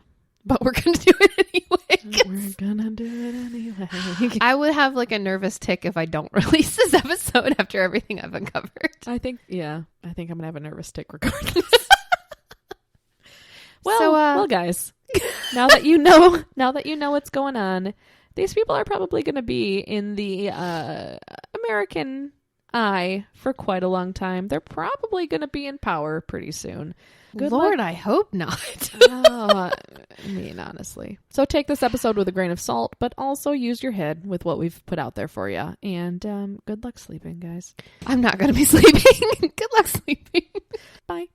But we're gonna do it anyway. We're gonna do it anyway. I would have like a nervous tick if I don't release this episode after everything I've uncovered. I think I'm gonna have a nervous tick regardless. Well, guys, now that you know what's going on, these people are probably going to be in the American eye for quite a long time. They're probably going to be in power pretty soon. Good Lord, luck. I hope not. I mean, honestly. So take this episode with a grain of salt, but also use your head with what we've put out there for you. And good luck sleeping, guys. I'm not going to be sleeping. Good luck sleeping. Bye.